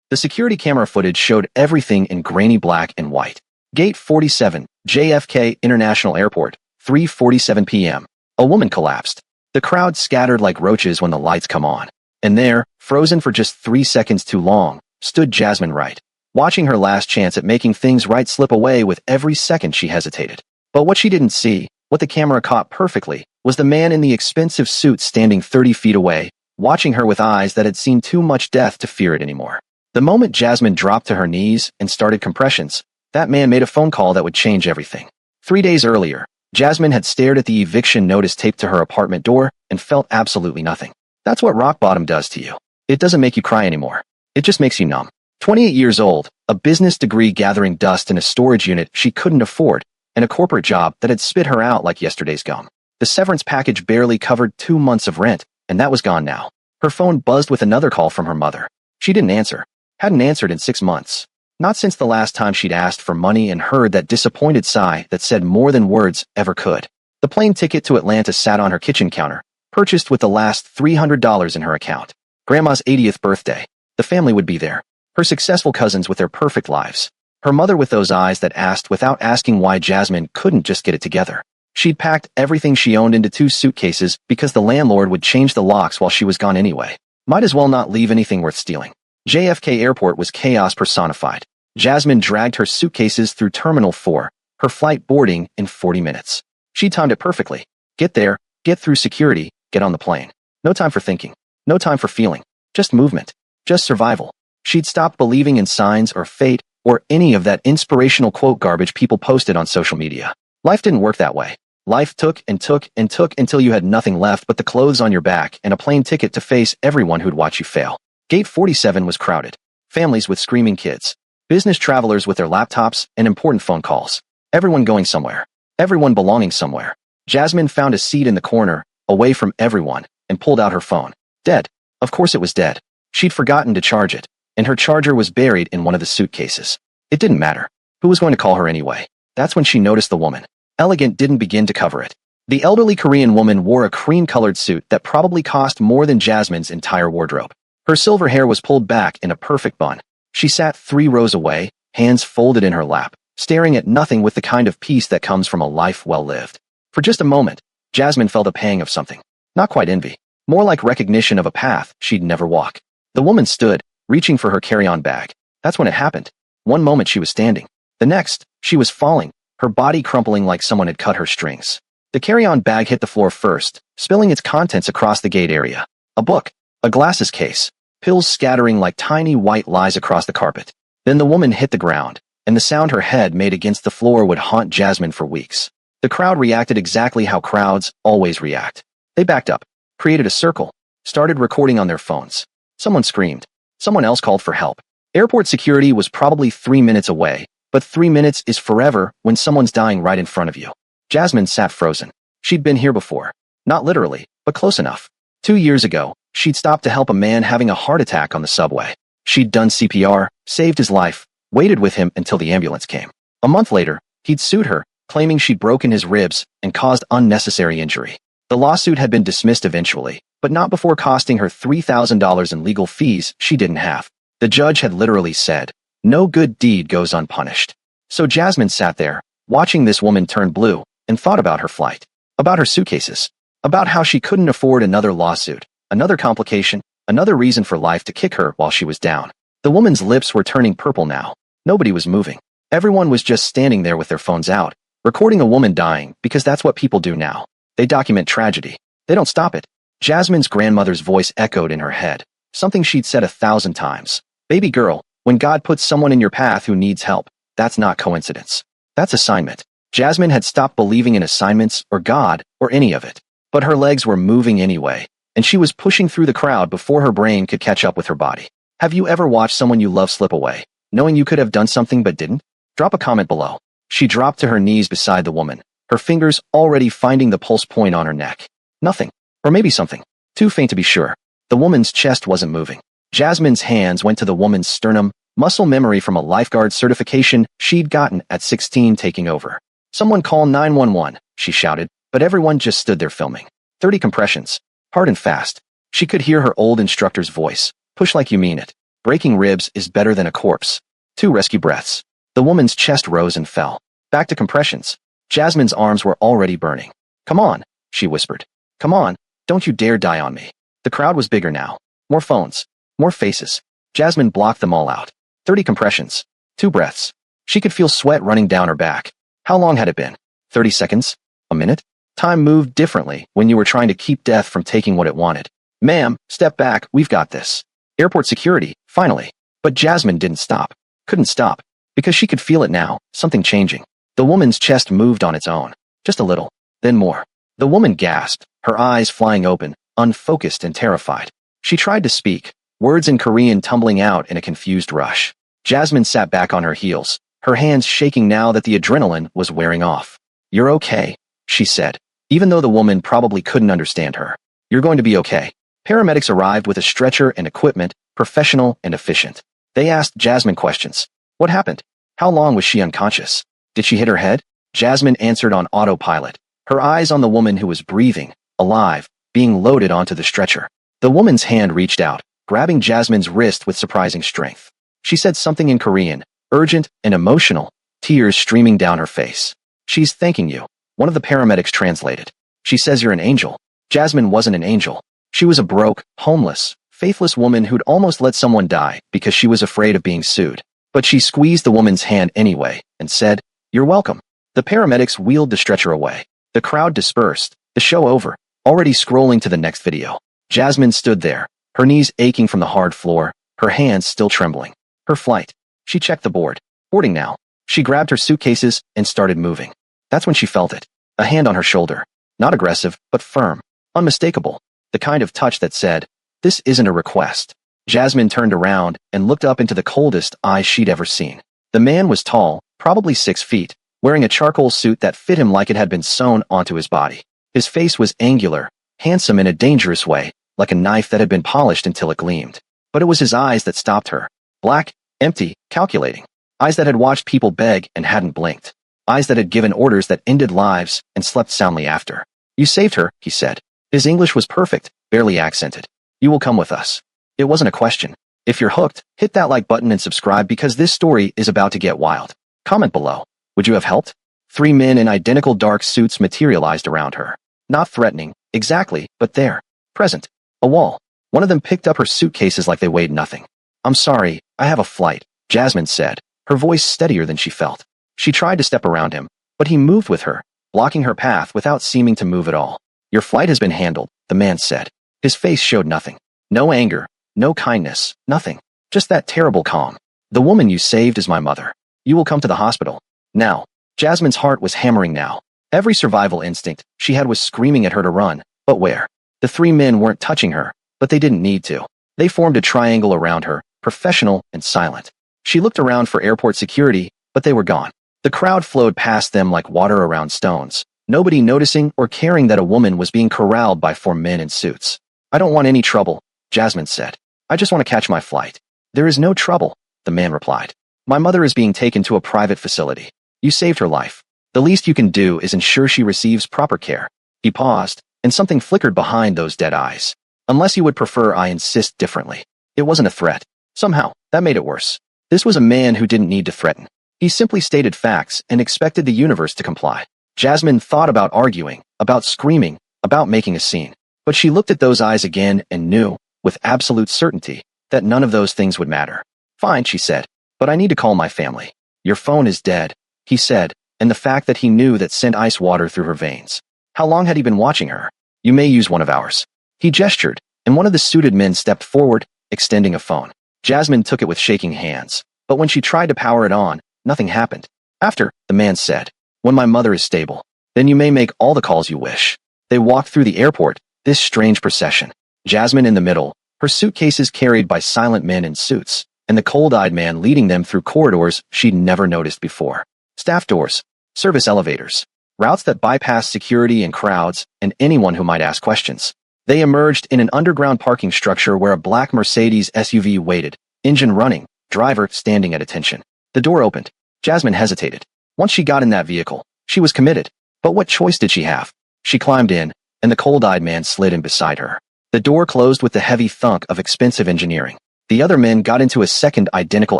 The security camera footage showed everything in grainy black and white. Gate 47, JFK International Airport, 3:47 p.m. A woman collapsed. The crowd scattered like roaches when the lights come on. And there, frozen for just 3 seconds too long, stood Jasmine Wright, watching her last chance at making things right slip away with every second she hesitated. But what she didn't see, what the camera caught perfectly, was the man in the expensive suit standing 30 feet away, watching her with eyes that had seen too much death to fear it anymore. The moment Jasmine dropped to her knees and started compressions, that man made a phone call that would change everything. 3 days earlier, Jasmine had stared at the eviction notice taped to her apartment door and felt absolutely nothing. That's what rock bottom does to you. It doesn't make you cry anymore. It just makes you numb. 28 years old, a business degree gathering dust in a storage unit she couldn't afford, and a corporate job that had spit her out like yesterday's gum. The severance package barely covered 2 months of rent, and that was gone now. Her phone buzzed with another call from her mother. She didn't answer. Hadn't answered in 6 months. Not since the last time she'd asked for money and heard that disappointed sigh that said more than words ever could. The plane ticket to Atlanta sat on her kitchen counter, purchased with the last $300 in her account. Grandma's 80th birthday. The family would be there. Her successful cousins with their perfect lives. Her mother with those eyes that asked without asking why Jasmine couldn't just get it together. She'd packed everything she owned into 2 suitcases because the landlord would change the locks while she was gone anyway. Might as well not leave anything worth stealing. JFK Airport was chaos personified. Jasmine dragged her suitcases through Terminal 4, her flight boarding in 40 minutes. She timed it perfectly. Get there, get through security, get on the plane. No time for thinking. No time for feeling. Just movement. Just survival. She'd stopped believing in signs or fate or any of that inspirational quote garbage people posted on social media. Life didn't work that way. Life took and took and took until you had nothing left but the clothes on your back and a plane ticket to face everyone who'd watch you fail. Gate 47 was crowded. Families with screaming kids. Business travelers with their laptops and important phone calls. Everyone going somewhere. Everyone belonging somewhere. Jasmine found a seat in the corner, away from everyone, and pulled out her phone. Dead. Of course it was dead. She'd forgotten to charge it, and her charger was buried in one of the suitcases. It didn't matter. Who was going to call her anyway? That's when she noticed the woman. Elegant didn't begin to cover it. The elderly Korean woman wore a cream-colored suit that probably cost more than Jasmine's entire wardrobe. Her silver hair was pulled back in a perfect bun. She sat 3 rows away, hands folded in her lap, staring at nothing with the kind of peace that comes from a life well lived. For just a moment, Jasmine felt a pang of something. Not quite envy. More like recognition of a path she'd never walk. The woman stood, reaching for her carry-on bag. That's when it happened. One moment she was standing. The next, she was falling, her body crumpling like someone had cut her strings. The carry-on bag hit the floor first, spilling its contents across the gate area. A book. A glasses case. Pills scattering like tiny white lies across the carpet. Then the woman hit the ground, and the sound her head made against the floor would haunt Jasmine for weeks. The crowd reacted exactly how crowds always react. They backed up, created a circle, started recording on their phones. Someone screamed. Someone else called for help. Airport security was probably 3 minutes away, but 3 minutes is forever when someone's dying right in front of you. Jasmine sat frozen. She'd been here before. Not literally, but close enough. 2 years ago, she'd stopped to help a man having a heart attack on the subway. She'd done CPR, saved his life, waited with him until the ambulance came. A month later, he'd sued her, claiming she'd broken his ribs and caused unnecessary injury. The lawsuit had been dismissed eventually, but not before costing her $3,000 in legal fees she didn't have. The judge had literally said, "No good deed goes unpunished." So Jasmine sat there, watching this woman turn blue, and thought about her flight, about her suitcases, about how she couldn't afford another lawsuit, another complication, another reason for life to kick her while she was down. The woman's lips were turning purple now. Nobody was moving. Everyone was just standing there with their phones out, recording a woman dying because that's what people do now. They document tragedy. They don't stop it. Jasmine's grandmother's voice echoed in her head, something she'd said 1,000 times. Baby girl, when God puts someone in your path who needs help, that's not coincidence. That's assignment. Jasmine had stopped believing in assignments or God or any of it. But her legs were moving anyway, and she was pushing through the crowd before her brain could catch up with her body. Have you ever watched someone you love slip away, knowing you could have done something but didn't? Drop a comment below. She dropped to her knees beside the woman, her fingers already finding the pulse point on her neck. Nothing. Or maybe something. Too faint to be sure. The woman's chest wasn't moving. Jasmine's hands went to the woman's sternum, muscle memory from a lifeguard certification she'd gotten at 16 taking over. "Someone call 911, she shouted, but everyone just stood there filming. 30 compressions. Hard and fast. She could hear her old instructor's voice. Push like you mean it. Breaking ribs is better than a corpse. 2 rescue breaths. The woman's chest rose and fell. Back to compressions. Jasmine's arms were already burning. Come on, she whispered. Come on, don't you dare die on me. The crowd was bigger now. More phones. More faces. Jasmine blocked them all out. 30 compressions. 2 breaths. She could feel sweat running down her back. How long had it been? 30 seconds? A minute? Time moved differently when you were trying to keep death from taking what it wanted. Ma'am, step back, we've got this. Airport security, finally. But Jasmine didn't stop. Couldn't stop. Because she could feel it now, something changing. The woman's chest moved on its own. Just a little. Then more. The woman gasped, her eyes flying open, unfocused and terrified. She tried to speak, words in Korean tumbling out in a confused rush. Jasmine sat back on her heels, her hands shaking now that the adrenaline was wearing off. You're okay, she said, even though the woman probably couldn't understand her. You're going to be okay. Paramedics arrived with a stretcher and equipment, professional and efficient. They asked Jasmine questions. What happened? How long was she unconscious? Did she hit her head? Jasmine answered on autopilot, her eyes on the woman who was breathing, alive, being loaded onto the stretcher. The woman's hand reached out, grabbing Jasmine's wrist with surprising strength. She said something in Korean, urgent and emotional, tears streaming down her face. She's thanking you. One of the paramedics translated. She says you're an angel. Jasmine wasn't an angel. She was a broke, homeless, faithless woman who'd almost let someone die because she was afraid of being sued. But she squeezed the woman's hand anyway and said, You're welcome. The paramedics wheeled the stretcher away. The crowd dispersed, the show over, already scrolling to the next video. Jasmine stood there, her knees aching from the hard floor, her hands still trembling. Her flight. She checked the board. Boarding now. She grabbed her suitcases and started moving. That's when she felt it. A hand on her shoulder. Not aggressive, but firm. Unmistakable. The kind of touch that said, This isn't a request. Jasmine turned around and looked up into the coldest eyes she'd ever seen. The man was tall, probably 6 feet, wearing a charcoal suit that fit him like it had been sewn onto his body. His face was angular, handsome in a dangerous way, like a knife that had been polished until it gleamed. But it was his eyes that stopped her. Black, empty, calculating. Eyes that had watched people beg and hadn't blinked. Eyes that had given orders that ended lives and slept soundly after. You saved her, he said. His English was perfect, barely accented. You will come with us. It wasn't a question. If you're hooked, hit that like button and subscribe because this story is about to get wild. Comment below. Would you have helped? 3 men in identical dark suits materialized around her. Not threatening, exactly, but there. Present. A wall. One of them picked up her suitcases like they weighed nothing. I'm sorry, I have a flight, Jasmine said, her voice steadier than she felt. She tried to step around him, but he moved with her, blocking her path without seeming to move at all. Your flight has been handled, the man said. His face showed nothing. No anger, no kindness, nothing. Just that terrible calm. The woman you saved is my mother. You will come to the hospital. Now. Jasmine's heart was hammering now. Every survival instinct she had was screaming at her to run, but where? The 3 men weren't touching her, but they didn't need to. They formed a triangle around her, professional and silent. She looked around for airport security, but they were gone. The crowd flowed past them like water around stones, nobody noticing or caring that a woman was being corralled by 4 men in suits. I don't want any trouble, Jasmine said. I just want to catch my flight. There is no trouble, the man replied. My mother is being taken to a private facility. You saved her life. The least you can do is ensure she receives proper care. He paused, and something flickered behind those dead eyes. Unless you would prefer I insist differently. It wasn't a threat. Somehow, that made it worse. This was a man who didn't need to threaten. He simply stated facts and expected the universe to comply. Jasmine thought about arguing, about screaming, about making a scene. But she looked at those eyes again and knew, with absolute certainty, that none of those things would matter. Fine, she said, but I need to call my family. Your phone is dead, he said, and the fact that he knew that sent ice water through her veins. How long had he been watching her? You may use one of ours. He gestured, and one of the suited men stepped forward, extending a phone. Jasmine took it with shaking hands, but when she tried to power it on, nothing happened. After, the man said, when my mother is stable, then you may make all the calls you wish. They walked through the airport, this strange procession. Jasmine in the middle, her suitcases carried by silent men in suits, and the cold-eyed man leading them through corridors she'd never noticed before. Staff doors, service elevators, routes that bypassed security and crowds and anyone who might ask questions. They emerged in an underground parking structure where a black Mercedes SUV waited, engine running, driver standing at attention. The door opened. Jasmine hesitated. Once she got in that vehicle, she was committed. But what choice did she have? She climbed in, and the cold-eyed man slid in beside her. The door closed with the heavy thunk of expensive engineering. The other men got into a second identical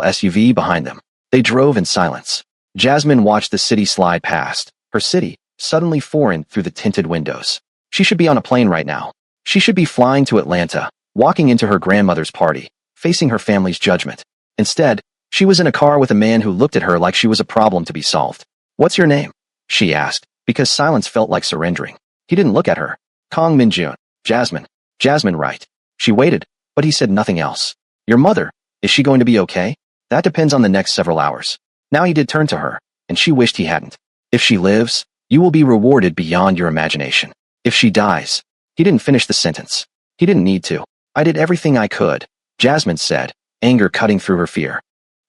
SUV behind them. They drove in silence. Jasmine watched the city slide past, her city, suddenly foreign through the tinted windows. She should be on a plane right now. She should be flying to Atlanta, walking into her grandmother's party, facing her family's judgment. Instead, she was in a car with a man who looked at her like she was a problem to be solved. "What's your name?" she asked, because silence felt like surrendering. He didn't look at her. "Kong Min-jun." "Jasmine." "Jasmine, right." She waited, but he said nothing else. "Your mother, is she going to be okay?" "That depends on the next several hours." Now he did turn to her, and she wished he hadn't. "If she lives, you will be rewarded beyond your imagination. If she dies." He didn't finish the sentence. He didn't need to. "I did everything I could," Jasmine said, anger cutting through her fear.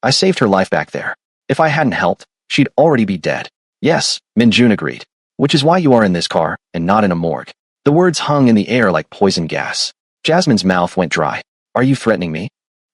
"I saved her life back there. If I hadn't helped, she'd already be dead." "Yes," Min-jun agreed. "Which is why you are in this car, and not in a morgue." The words hung in the air like poison gas. Jasmine's mouth went dry. "Are you threatening me?"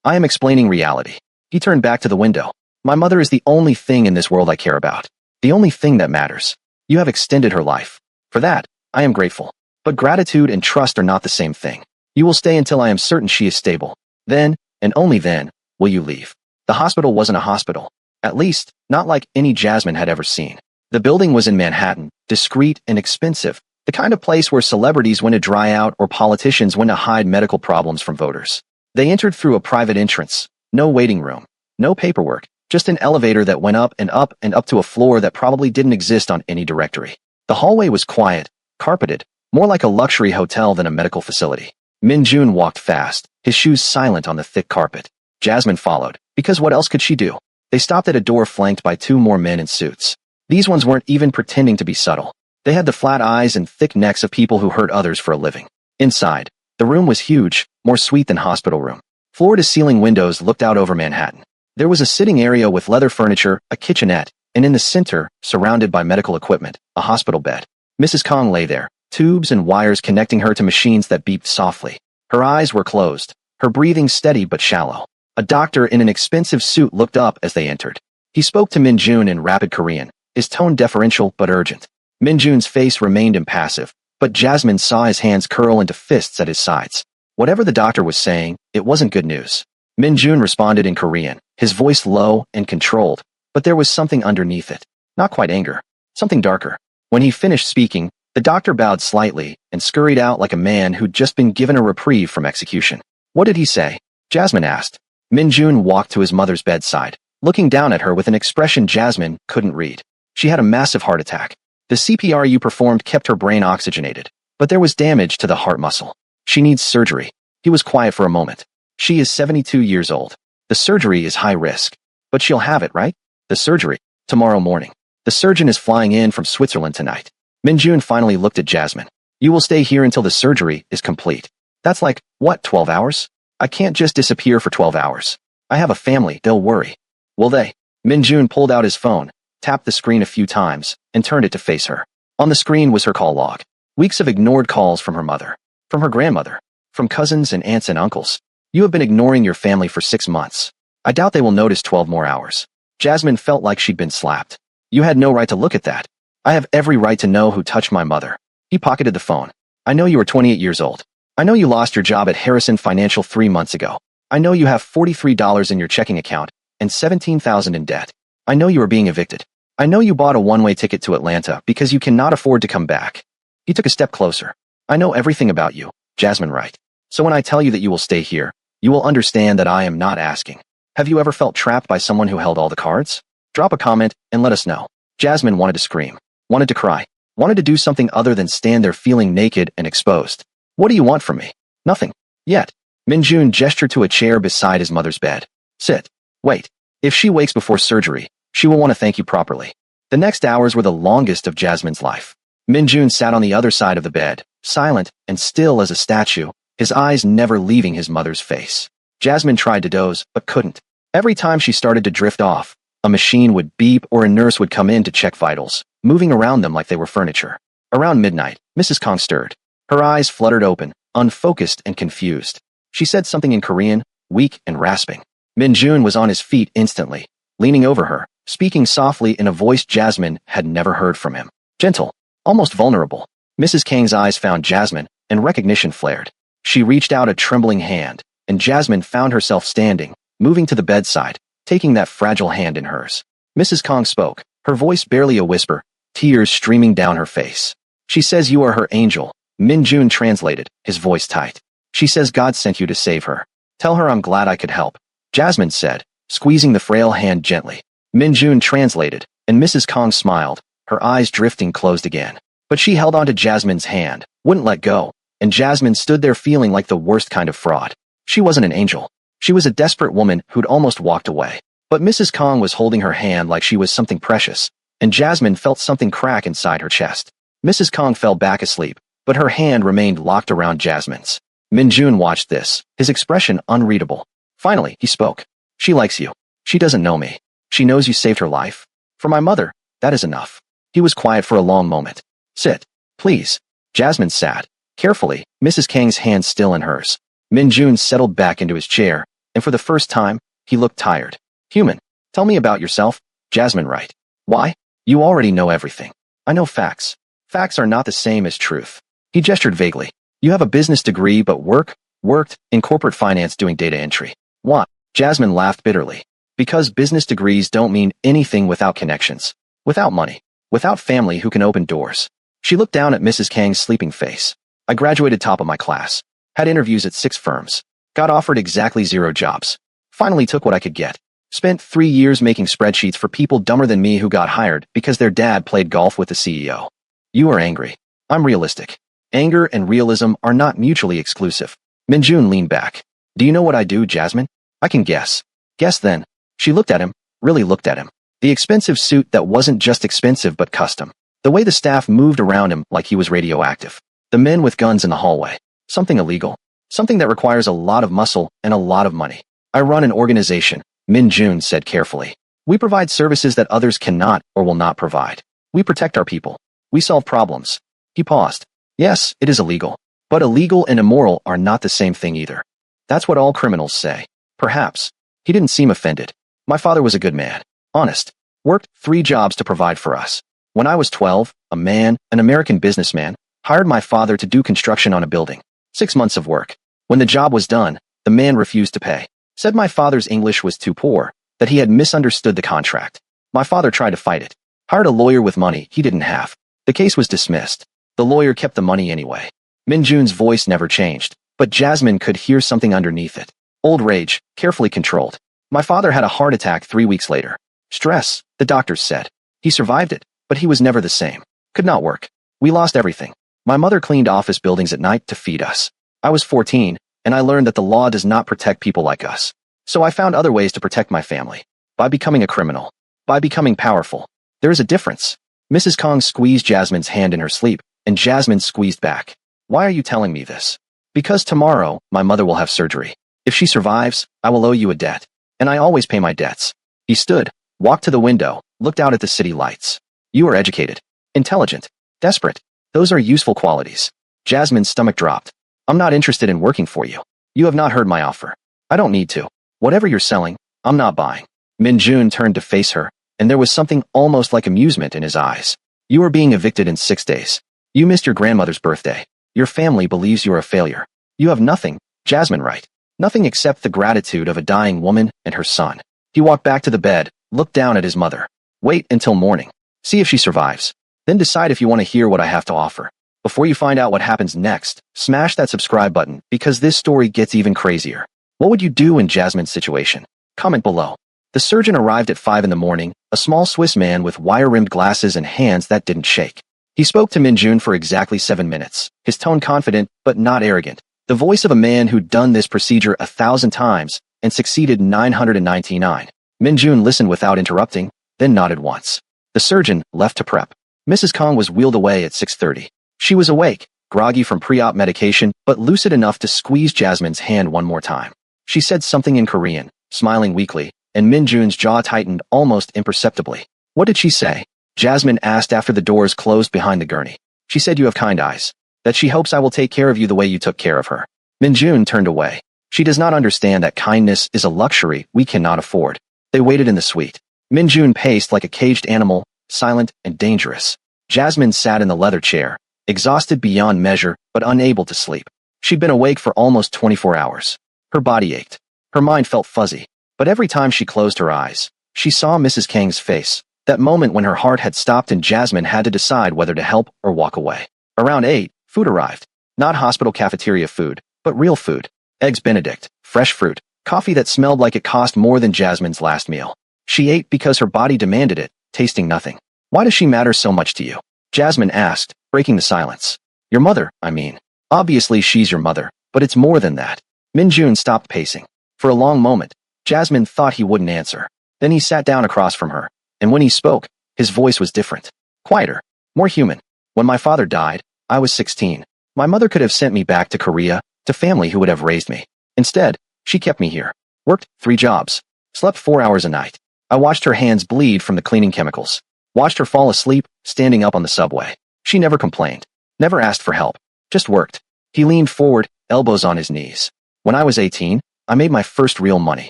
"I am explaining reality." He turned back to the window. "My mother is the only thing in this world I care about. The only thing that matters. You have extended her life. For that, I am grateful. But gratitude and trust are not the same thing. You will stay until I am certain she is stable. Then, and only then, will you leave." The hospital wasn't a hospital. At least, not like any Jasmine had ever seen. The building was in Manhattan, discreet and expensive, the kind of place where celebrities went to dry out or politicians went to hide medical problems from voters. They entered through a private entrance. No waiting room. No paperwork. Just an elevator that went up and up and up to a floor that probably didn't exist on any directory. The hallway was quiet, carpeted, more like a luxury hotel than a medical facility. Min-jun walked fast, his shoes silent on the thick carpet. Jasmine followed, because what else could she do? They stopped at a door flanked by two more men in suits. These ones weren't even pretending to be subtle. They had the flat eyes and thick necks of people who hurt others for a living. Inside, the room was huge, more suite than hospital room. Floor-to-ceiling windows looked out over Manhattan. There was a sitting area with leather furniture, a kitchenette, and in the center, surrounded by medical equipment, a hospital bed. Mrs. Kong lay there, tubes and wires connecting her to machines that beeped softly. Her eyes were closed, her breathing steady but shallow. A doctor in an expensive suit looked up as they entered. He spoke to Min-jun in rapid Korean, his tone deferential but urgent. Min-jun's face remained impassive, but Jasmine saw his hands curl into fists at his sides. Whatever the doctor was saying, it wasn't good news. Min-jun responded in Korean, his voice low and controlled, but there was something underneath it. Not quite anger. Something darker. When he finished speaking, the doctor bowed slightly and scurried out like a man who'd just been given a reprieve from execution. "What did he say?" Jasmine asked. Min-jun walked to his mother's bedside, looking down at her with an expression Jasmine couldn't read. She had a massive heart attack. The CPR you performed kept her brain oxygenated, but there was damage to the heart muscle. She needs surgery. He was quiet for a moment. She is 72 years old. The surgery is high risk. But she'll have it, right? The surgery. Tomorrow morning. The surgeon is flying in from Switzerland tonight. Min-jun finally looked at Jasmine. "You will stay here until the surgery is complete." "That's like, what, 12 hours? I can't just disappear for 12 hours. I have a family, they'll worry." "Will they?" Min-jun pulled out his phone, tapped the screen a few times, and turned it to face her. On the screen was her call log. Weeks of ignored calls from her mother. From her grandmother. From cousins and aunts and uncles. "You have been ignoring your family for 6 months. I doubt they will notice 12 more hours." Jasmine felt like she'd been slapped. "You had no right to look at that. I have every right to know who touched my mother." He pocketed the phone. "I know you are 28 years old. I know you lost your job at Harrison Financial 3 months ago. I know you have $43 in your checking account and $17,000 in debt. I know you are being evicted. I know you bought a one-way ticket to Atlanta because you cannot afford to come back." He took a step closer. "I know everything about you, Jasmine Wright. So when I tell you that you will stay here, you will understand that I am not asking. Have you ever felt trapped by someone who held all the cards? Drop a comment and let us know." Jasmine wanted to scream, wanted to cry, wanted to do something other than stand there feeling naked and exposed. "What do you want from me?" "Nothing. Yet." Min-jun gestured to a chair beside his mother's bed. "Sit. Wait. If she wakes before surgery, she will want to thank you properly." The next hours were the longest of Jasmine's life. Min-jun sat on the other side of the bed, silent and still as a statue, his eyes never leaving his mother's face. Jasmine tried to doze, but couldn't. Every time she started to drift off, a machine would beep or a nurse would come in to check vitals, moving around them like they were furniture. Around midnight, Mrs. Kong stirred. Her eyes fluttered open, unfocused and confused. She said something in Korean, weak and rasping. Min-jun was on his feet instantly, leaning over her, speaking softly in a voice Jasmine had never heard from him. Gentle, almost vulnerable. Mrs. Kang's eyes found Jasmine, and recognition flared. She reached out a trembling hand, and Jasmine found herself standing, moving to the bedside, taking that fragile hand in hers. Mrs. Kong spoke, her voice barely a whisper, tears streaming down her face. She says you are her angel. Min Jun translated, his voice tight. She says God sent you to save her. Tell her I'm glad I could help. Jasmine said, squeezing the frail hand gently. Min Jun translated, and Mrs. Kong smiled, her eyes drifting closed again. But she held onto Jasmine's hand, wouldn't let go, and Jasmine stood there feeling like the worst kind of fraud. She wasn't an angel. She was a desperate woman who'd almost walked away. But Mrs. Kong was holding her hand like she was something precious, and Jasmine felt something crack inside her chest. Mrs. Kong fell back asleep, but her hand remained locked around Jasmine's. Min Jun watched this, his expression unreadable. Finally, he spoke. She likes you. She doesn't know me. She knows you saved her life. For my mother, that is enough. He was quiet for a long moment. Sit, please. Jasmine sat, carefully, Mrs. Kang's hand still in hers. Min Jun settled back into his chair, and for the first time, he looked tired. Human, tell me about yourself. Jasmine right. Why? You already know everything. I know facts. Facts are not the same as truth. He gestured vaguely. You have a business degree but worked in corporate finance doing data entry. What? Jasmine laughed bitterly. Because business degrees don't mean anything without connections. Without money. Without family who can open doors. She looked down at Mrs. Kang's sleeping face. I graduated top of my class. Had interviews at 6 firms. Got offered exactly 0 jobs. Finally took what I could get. Spent 3 years making spreadsheets for people dumber than me who got hired because their dad played golf with the CEO. You are angry. I'm realistic. Anger and realism are not mutually exclusive. Min Jun leaned back. Do you know what I do, Jasmine? I can guess. Guess then. She looked at him, really looked at him. The expensive suit that wasn't just expensive but custom. The way the staff moved around him like he was radioactive. The men with guns in the hallway. Something illegal. Something that requires a lot of muscle and a lot of money. I run an organization, Min Jun said carefully. We provide services that others cannot or will not provide. We protect our people. We solve problems. He paused. Yes, it is illegal. But illegal and immoral are not the same thing either. That's what all criminals say. Perhaps. He didn't seem offended. My father was a good man. Honest. Worked 3 jobs to provide for us. When I was 12, a man, an American businessman, hired my father to do construction on a building. 6 months of work. When the job was done, the man refused to pay. Said my father's English was too poor, that he had misunderstood the contract. My father tried to fight it. Hired a lawyer with money he didn't have. The case was dismissed. The lawyer kept the money anyway. Min Jun's voice never changed, but Jasmine could hear something underneath it. Old rage, carefully controlled. My father had a heart attack 3 weeks later. Stress, the doctors said. He survived it, but he was never the same. Could not work. We lost everything. My mother cleaned office buildings at night to feed us. I was 14, and I learned that the law does not protect people like us. So I found other ways to protect my family. By becoming a criminal. By becoming powerful. There is a difference. Mrs. Kong squeezed Jasmine's hand in her sleep, and Jasmine squeezed back. Why are you telling me this? Because tomorrow, my mother will have surgery. If she survives, I will owe you a debt. And I always pay my debts. He stood, walked to the window, looked out at the city lights. You are educated. Intelligent. Desperate. Those are useful qualities. Jasmine's stomach dropped. I'm not interested in working for you. You have not heard my offer. I don't need to. Whatever you're selling, I'm not buying. Min Jun turned to face her, and there was something almost like amusement in his eyes. You are being evicted in 6 days. You missed your grandmother's birthday. Your family believes you're a failure. You have nothing, Jasmine right. Nothing except the gratitude of a dying woman and her son. He walked back to the bed, looked down at his mother. Wait until morning. See if she survives. Then decide if you want to hear what I have to offer. Before you find out what happens next, smash that subscribe button because this story gets even crazier. What would you do in Jasmine's situation? Comment below. The surgeon arrived at 5 in the morning, a small Swiss man with wire-rimmed glasses and hands that didn't shake. He spoke to Min Jun for exactly 7 minutes, his tone confident but not arrogant, the voice of a man who'd done this procedure 1,000 times and succeeded 999. Min Jun listened without interrupting, then nodded once. The surgeon left to prep. Mrs. Kong was wheeled away at 6:30. She was awake, groggy from pre-op medication, but lucid enough to squeeze Jasmine's hand one more time. She said something in Korean, smiling weakly, and Min Jun's jaw tightened almost imperceptibly. What did she say? Jasmine asked after the doors closed behind the gurney. She said you have kind eyes. That she hopes I will take care of you the way you took care of her. Min Jun turned away. She does not understand that kindness is a luxury we cannot afford. They waited in the suite. Min Jun paced like a caged animal, silent and dangerous. Jasmine sat in the leather chair, exhausted beyond measure but unable to sleep. She'd been awake for almost 24 hours. Her body ached. Her mind felt fuzzy. But every time she closed her eyes, she saw Mrs. Kang's face, that moment when her heart had stopped and Jasmine had to decide whether to help or walk away. Around 8, food arrived. Not hospital cafeteria food, but real food. Eggs Benedict, fresh fruit, coffee that smelled like it cost more than Jasmine's last meal. She ate because her body demanded it, tasting nothing. Why does she matter so much to you? Jasmine asked, breaking the silence. Your mother, I mean. Obviously she's your mother, but it's more than that. Min-jun stopped pacing. For a long moment, Jasmine thought he wouldn't answer. Then he sat down across from her, and when he spoke, his voice was different. Quieter, more human. When my father died, I was 16. My mother could have sent me back to Korea, to family who would have raised me. Instead, she kept me here. Worked 3 jobs. Slept 4 hours a night. I watched her hands bleed from the cleaning chemicals. Watched her fall asleep, standing up on the subway. She never complained. Never asked for help. Just worked. He leaned forward, elbows on his knees. When I was 18, I made my first real money.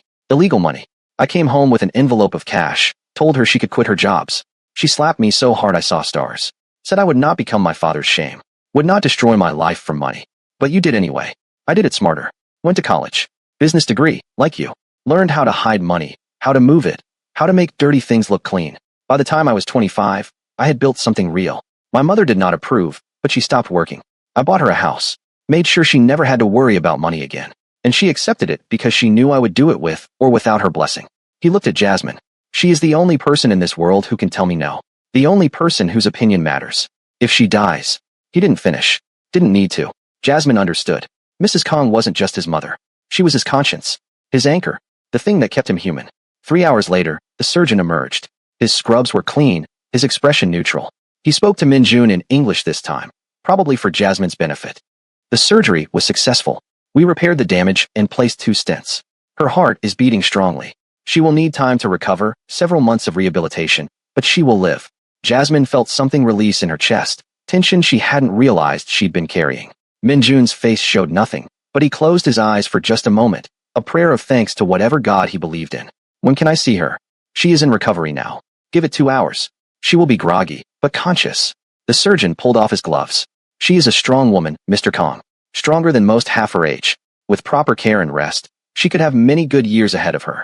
Illegal money. I came home with an envelope of cash, told her she could quit her jobs. She slapped me so hard I saw stars. Said I would not become my father's shame. Would not destroy my life for money. But you did anyway. I did it smarter. Went to college. Business degree, like you. Learned how to hide money, how to move it, how to make dirty things look clean. By the time I was 25, I had built something real. My mother did not approve, but she stopped working. I bought her a house. Made sure she never had to worry about money again. And she accepted it because she knew I would do it with or without her blessing. He looked at Jasmine. She is the only person in this world who can tell me no. The only person whose opinion matters. If she dies. He didn't finish. Didn't need to. Jasmine understood. Mrs. Kong wasn't just his mother. She was his conscience. His anchor. The thing that kept him human. 3 hours later, the surgeon emerged. His scrubs were clean, his expression neutral. He spoke to Min-jun in English this time, probably for Jasmine's benefit. The surgery was successful. We repaired the damage and placed 2 stents. Her heart is beating strongly. She will need time to recover, several months of rehabilitation, but she will live. Jasmine felt something release in her chest, tension she hadn't realized she'd been carrying. Min-jun's face showed nothing, but he closed his eyes for just a moment, a prayer of thanks to whatever God he believed in. When can I see her? She is in recovery now. Give it 2 hours. She will be groggy, but conscious. The surgeon pulled off his gloves. She is a strong woman, Mr. Kong. Stronger than most half her age. With proper care and rest, she could have many good years ahead of her.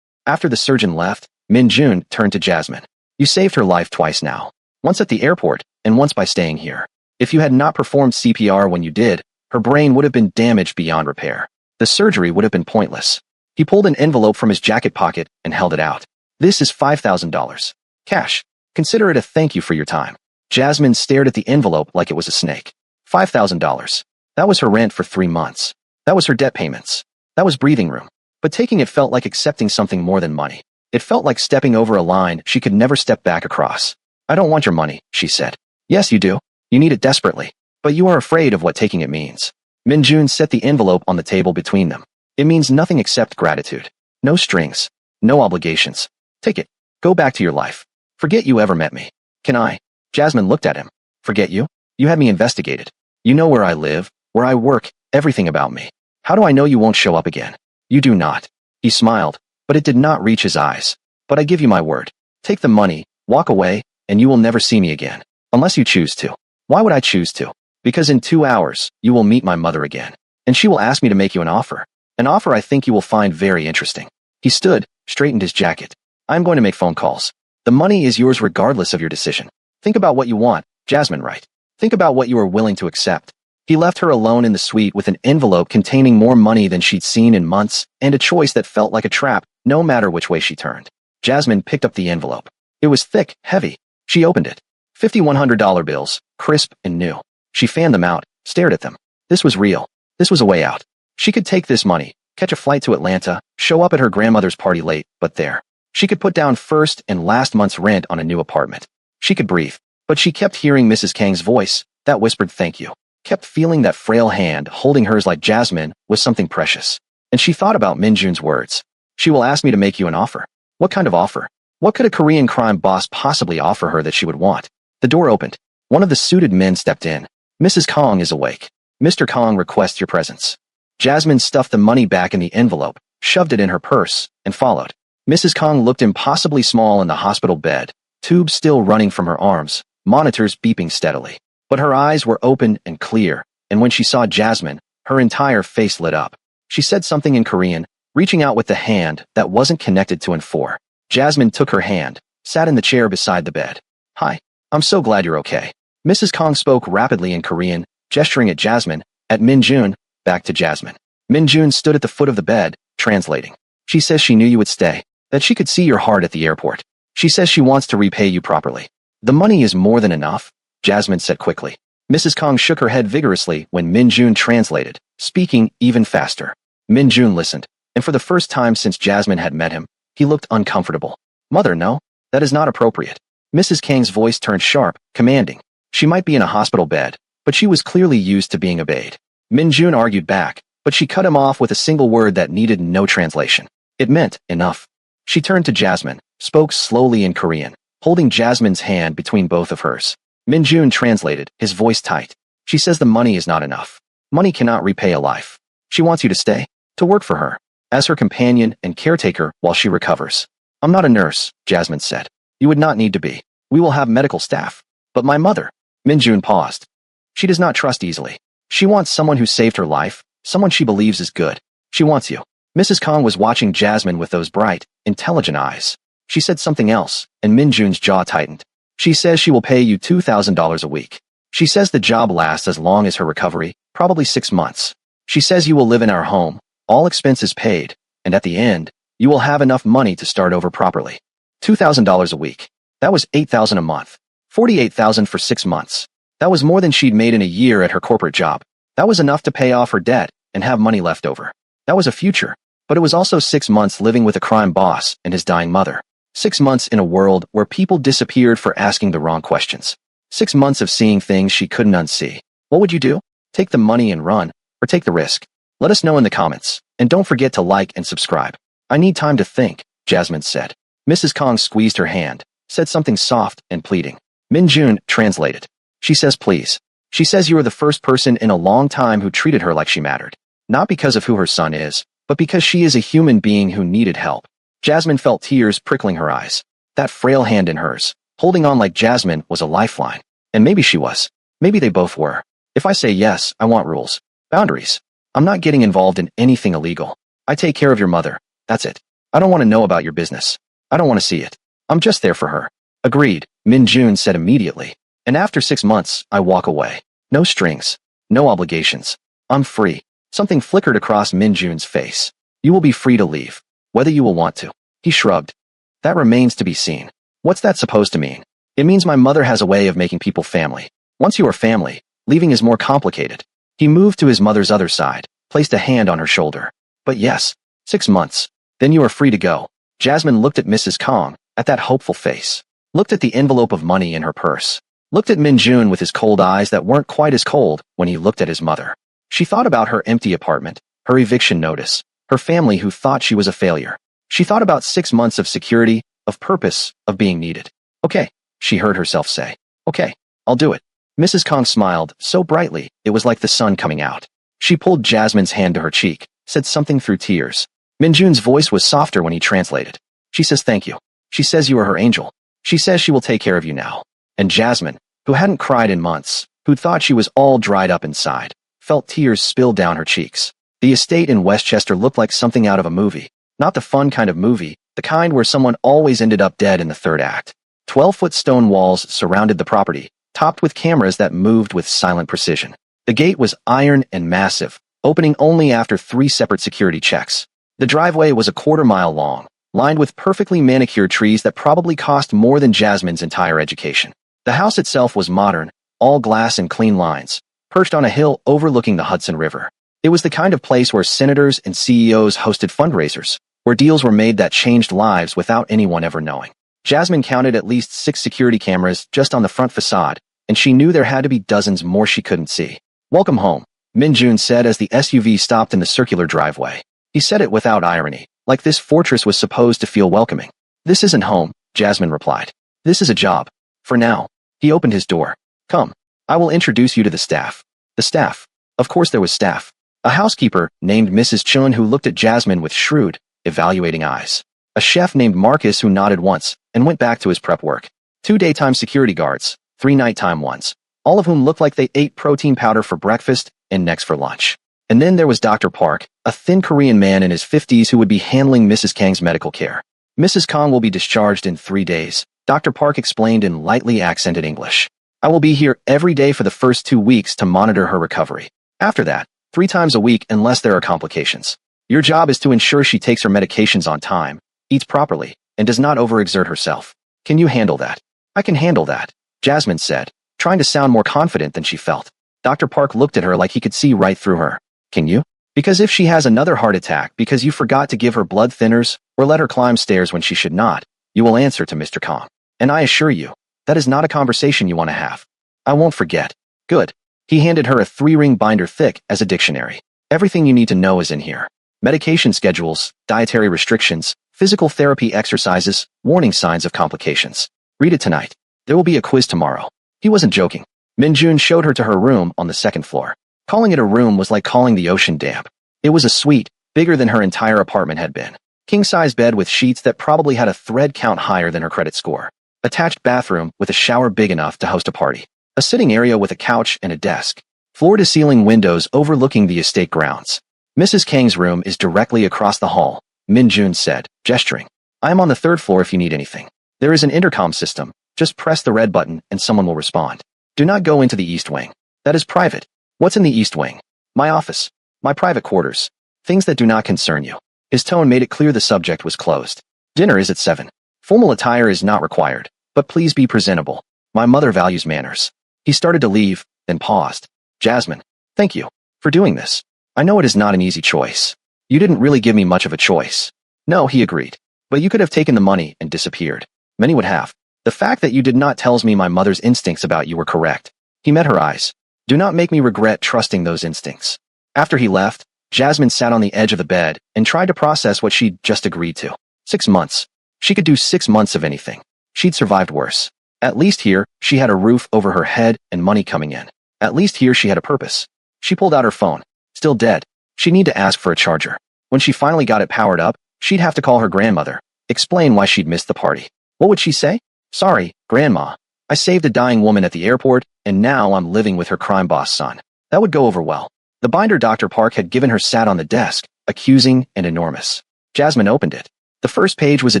After the surgeon left, Min-jun turned to Jasmine. You saved her life twice now. Once at the airport, and once by staying here. If you had not performed CPR when you did, her brain would have been damaged beyond repair. The surgery would have been pointless. He pulled an envelope from his jacket pocket and held it out. This is $5,000. Cash. Consider it a thank you for your time. Jasmine stared at the envelope like it was a snake. $5,000. That was her rent for 3 months. That was her debt payments. That was breathing room. But taking it felt like accepting something more than money. It felt like stepping over a line she could never step back across. I don't want your money, she said. Yes, you do. You need it desperately. But you are afraid of what taking it means. Min-jun set the envelope on the table between them. It means nothing except gratitude. No strings. No obligations. Take it. Go back to your life. Forget you ever met me. Can I? Jasmine looked at him. Forget you? You had me investigated. You know where I live, where I work, everything about me. How do I know you won't show up again? You do not. He smiled, but it did not reach his eyes. But I give you my word. Take the money, walk away, and you will never see me again. Unless you choose to. Why would I choose to? Because in 2 hours, you will meet my mother again. And she will ask me to make you an offer. An offer I think you will find very interesting. He stood, straightened his jacket. I'm going to make phone calls. The money is yours regardless of your decision. Think about what you want, Jasmine, right? Think about what you are willing to accept. He left her alone in the suite with an envelope containing more money than she'd seen in months, and a choice that felt like a trap, no matter which way she turned. Jasmine picked up the envelope. It was thick, heavy. She opened it. 50 $100 bills, crisp and new. She fanned them out, stared at them. This was real. This was a way out. She could take this money, catch a flight to Atlanta, show up at her grandmother's party late, but there. She could put down first and last month's rent on a new apartment. She could breathe. But she kept hearing Mrs. Kang's voice, that whispered thank you. Kept feeling that frail hand holding hers like Jasmine was something precious. And she thought about Min-jun's words. She will ask me to make you an offer. What kind of offer? What could a Korean crime boss possibly offer her that she would want? The door opened. One of the suited men stepped in. Mrs. Kong is awake. Mr. Kong requests your presence. Jasmine stuffed the money back in the envelope, shoved it in her purse, and followed. Mrs. Kong looked impossibly small in the hospital bed, tubes still running from her arms, monitors beeping steadily. But her eyes were open and clear, and when she saw Jasmine, her entire face lit up. She said something in Korean, reaching out with the hand that wasn't connected to N4. Jasmine took her hand, sat in the chair beside the bed. Hi. I'm so glad you're okay. Mrs. Kong spoke rapidly in Korean, gesturing at Jasmine, at Min-jun, back to Jasmine. Min-jun stood at the foot of the bed, translating. She says she knew you would stay, that she could see your heart at the airport. She says she wants to repay you properly. The money is more than enough, Jasmine said quickly. Mrs. Kong shook her head vigorously when Min-jun translated, speaking even faster. Min-jun listened, and for the first time since Jasmine had met him, he looked uncomfortable. Mother, no, that is not appropriate. Mrs. Kang's voice turned sharp, commanding. She might be in a hospital bed, but she was clearly used to being obeyed. Min-jun argued back, but she cut him off with a single word that needed no translation. It meant, enough. She turned to Jasmine, spoke slowly in Korean, holding Jasmine's hand between both of hers. Min-jun translated, his voice tight. She says the money is not enough. Money cannot repay a life. She wants you to stay, to work for her, as her companion and caretaker while she recovers. I'm not a nurse, Jasmine said. You would not need to be. We will have medical staff. But my mother. Min-jun paused. She does not trust easily. She wants someone who saved her life, someone she believes is good. She wants you. Mrs. Kong was watching Jasmine with those bright, intelligent eyes. She said something else, and Min-jun's jaw tightened. She says she will pay you $2,000 a week. She says the job lasts as long as her recovery, probably 6 months. She says you will live in our home, all expenses paid, and at the end, you will have enough money to start over properly. $2,000 a week. That was $8,000 a month. $48,000 for 6 months. That was more than she'd made in a year at her corporate job. That was enough to pay off her debt and have money left over. That was a future, but it was also 6 months living with a crime boss and his dying mother. 6 months in a world where people disappeared for asking the wrong questions. 6 months of seeing things she couldn't unsee. What would you do? Take the money and run, or take the risk? Let us know in the comments, and don't forget to like and subscribe. I need time to think, Jasmine said. Mrs. Kong squeezed her hand, said something soft and pleading. Min-jun translated. She says please. She says you are the first person in a long time who treated her like she mattered. Not because of who her son is, but because she is a human being who needed help. Jasmine felt tears prickling her eyes. That frail hand in hers, holding on like Jasmine, was a lifeline. And maybe she was. Maybe they both were. If I say yes, I want rules. Boundaries. I'm not getting involved in anything illegal. I take care of your mother. That's it. I don't want to know about your business. I don't want to see it. I'm just there for her. Agreed, Min-jun said immediately. And after 6 months, I walk away. No strings. No obligations. I'm free. Something flickered across Min-jun's face. You will be free to leave. Whether you will want to. He shrugged. That remains to be seen. What's that supposed to mean? It means my mother has a way of making people family. Once you are family, leaving is more complicated. He moved to his mother's other side, placed a hand on her shoulder. But yes, 6 months. Then you are free to go. Jasmine looked at Mrs. Kong, at that hopeful face. Looked at the envelope of money in her purse. Looked at Min-jun with his cold eyes that weren't quite as cold when he looked at his mother. She thought about her empty apartment, her eviction notice, her family who thought she was a failure. She thought about 6 months of security, of purpose, of being needed. Okay, she heard herself say. Okay, I'll do it. Mrs. Kong smiled, so brightly, it was like the sun coming out. She pulled Jasmine's hand to her cheek, said something through tears. Min-jun's voice was softer when he translated. She says thank you. She says you are her angel. She says she will take care of you now. And Jasmine, who hadn't cried in months, who thought she was all dried up inside, felt tears spill down her cheeks. The estate in Westchester looked like something out of a movie. Not the fun kind of movie, the kind where someone always ended up dead in the third act. 12-foot stone walls surrounded the property, topped with cameras that moved with silent precision. The gate was iron and massive, opening only after 3 separate security checks. The driveway was a quarter-mile long, lined with perfectly manicured trees that probably cost more than Jasmine's entire education. The house itself was modern, all glass and clean lines, perched on a hill overlooking the Hudson River. It was the kind of place where senators and CEOs hosted fundraisers, where deals were made that changed lives without anyone ever knowing. Jasmine counted at least 6 security cameras just on the front facade, and she knew there had to be dozens more she couldn't see. Welcome home, Min-jun said as the SUV stopped in the circular driveway. He said it without irony, like this fortress was supposed to feel welcoming. This isn't home, Jasmine replied. This is a job. For now. He opened his door. Come. I will introduce you to the staff. The staff. Of course there was staff. A housekeeper named Mrs. Chun who looked at Jasmine with shrewd, evaluating eyes. A chef named Marcus who nodded once and went back to his prep work. 2 daytime security guards, 3 nighttime ones, all of whom looked like they ate protein powder for breakfast and next for lunch. And then there was Dr. Park, a thin Korean man in his 50s who would be handling Mrs. Kang's medical care. Mrs. Kang will be discharged in 3 days, Dr. Park explained in lightly accented English. I will be here every day for the first 2 weeks to monitor her recovery. After that, 3 times a week unless there are complications. Your job is to ensure she takes her medications on time, eats properly, and does not overexert herself. Can you handle that? I can handle that, Jasmine said, trying to sound more confident than she felt. Dr. Park looked at her like he could see right through her. Can you? Because if she has another heart attack because you forgot to give her blood thinners or let her climb stairs when she should not, you will answer to Mr. Kang. And I assure you, that is not a conversation you want to have. I won't forget. Good. He handed her a 3-ring binder thick as a dictionary. Everything you need to know is in here. Medication schedules, dietary restrictions, physical therapy exercises, warning signs of complications. Read it tonight. There will be a quiz tomorrow. He wasn't joking. Minjun showed her to her room on the 2nd floor. Calling it a room was like calling the ocean damp. It was a suite, bigger than her entire apartment had been. King-size bed with sheets that probably had a thread count higher than her credit score. Attached bathroom with a shower big enough to host a party. A sitting area with a couch and a desk. Floor-to-ceiling windows overlooking the estate grounds. Mrs. Kang's room is directly across the hall, Minjun said, gesturing. I am on the 3rd floor if you need anything. There is an intercom system. Just press the red button and someone will respond. Do not go into the east wing. That is private. What's in the east wing? My office. My private quarters. Things that do not concern you. His tone made it clear the subject was closed. Dinner is at 7. Formal attire is not required, but please be presentable. My mother values manners. He started to leave, then paused. Jasmine, thank you for doing this. I know it is not an easy choice. You didn't really give me much of a choice. No, he agreed. But you could have taken the money and disappeared. Many would have. The fact that you did not tells me my mother's instincts about you were correct. He met her eyes. Do not make me regret trusting those instincts. After he left, Jasmine sat on the edge of the bed and tried to process what she'd just agreed to. 6 months. She could do 6 months of anything. She'd survived worse. At least here, she had a roof over her head and money coming in. At least here she had a purpose. She pulled out her phone. Still dead. She'd need to ask for a charger. When she finally got it powered up, she'd have to call her grandmother, explain why she'd missed the party. What would she say? Sorry, Grandma. I saved a dying woman at the airport, and now I'm living with her crime boss son. That would go over well. The binder Dr. Park had given her sat on the desk, accusing and enormous. Jasmine opened it. The first page was a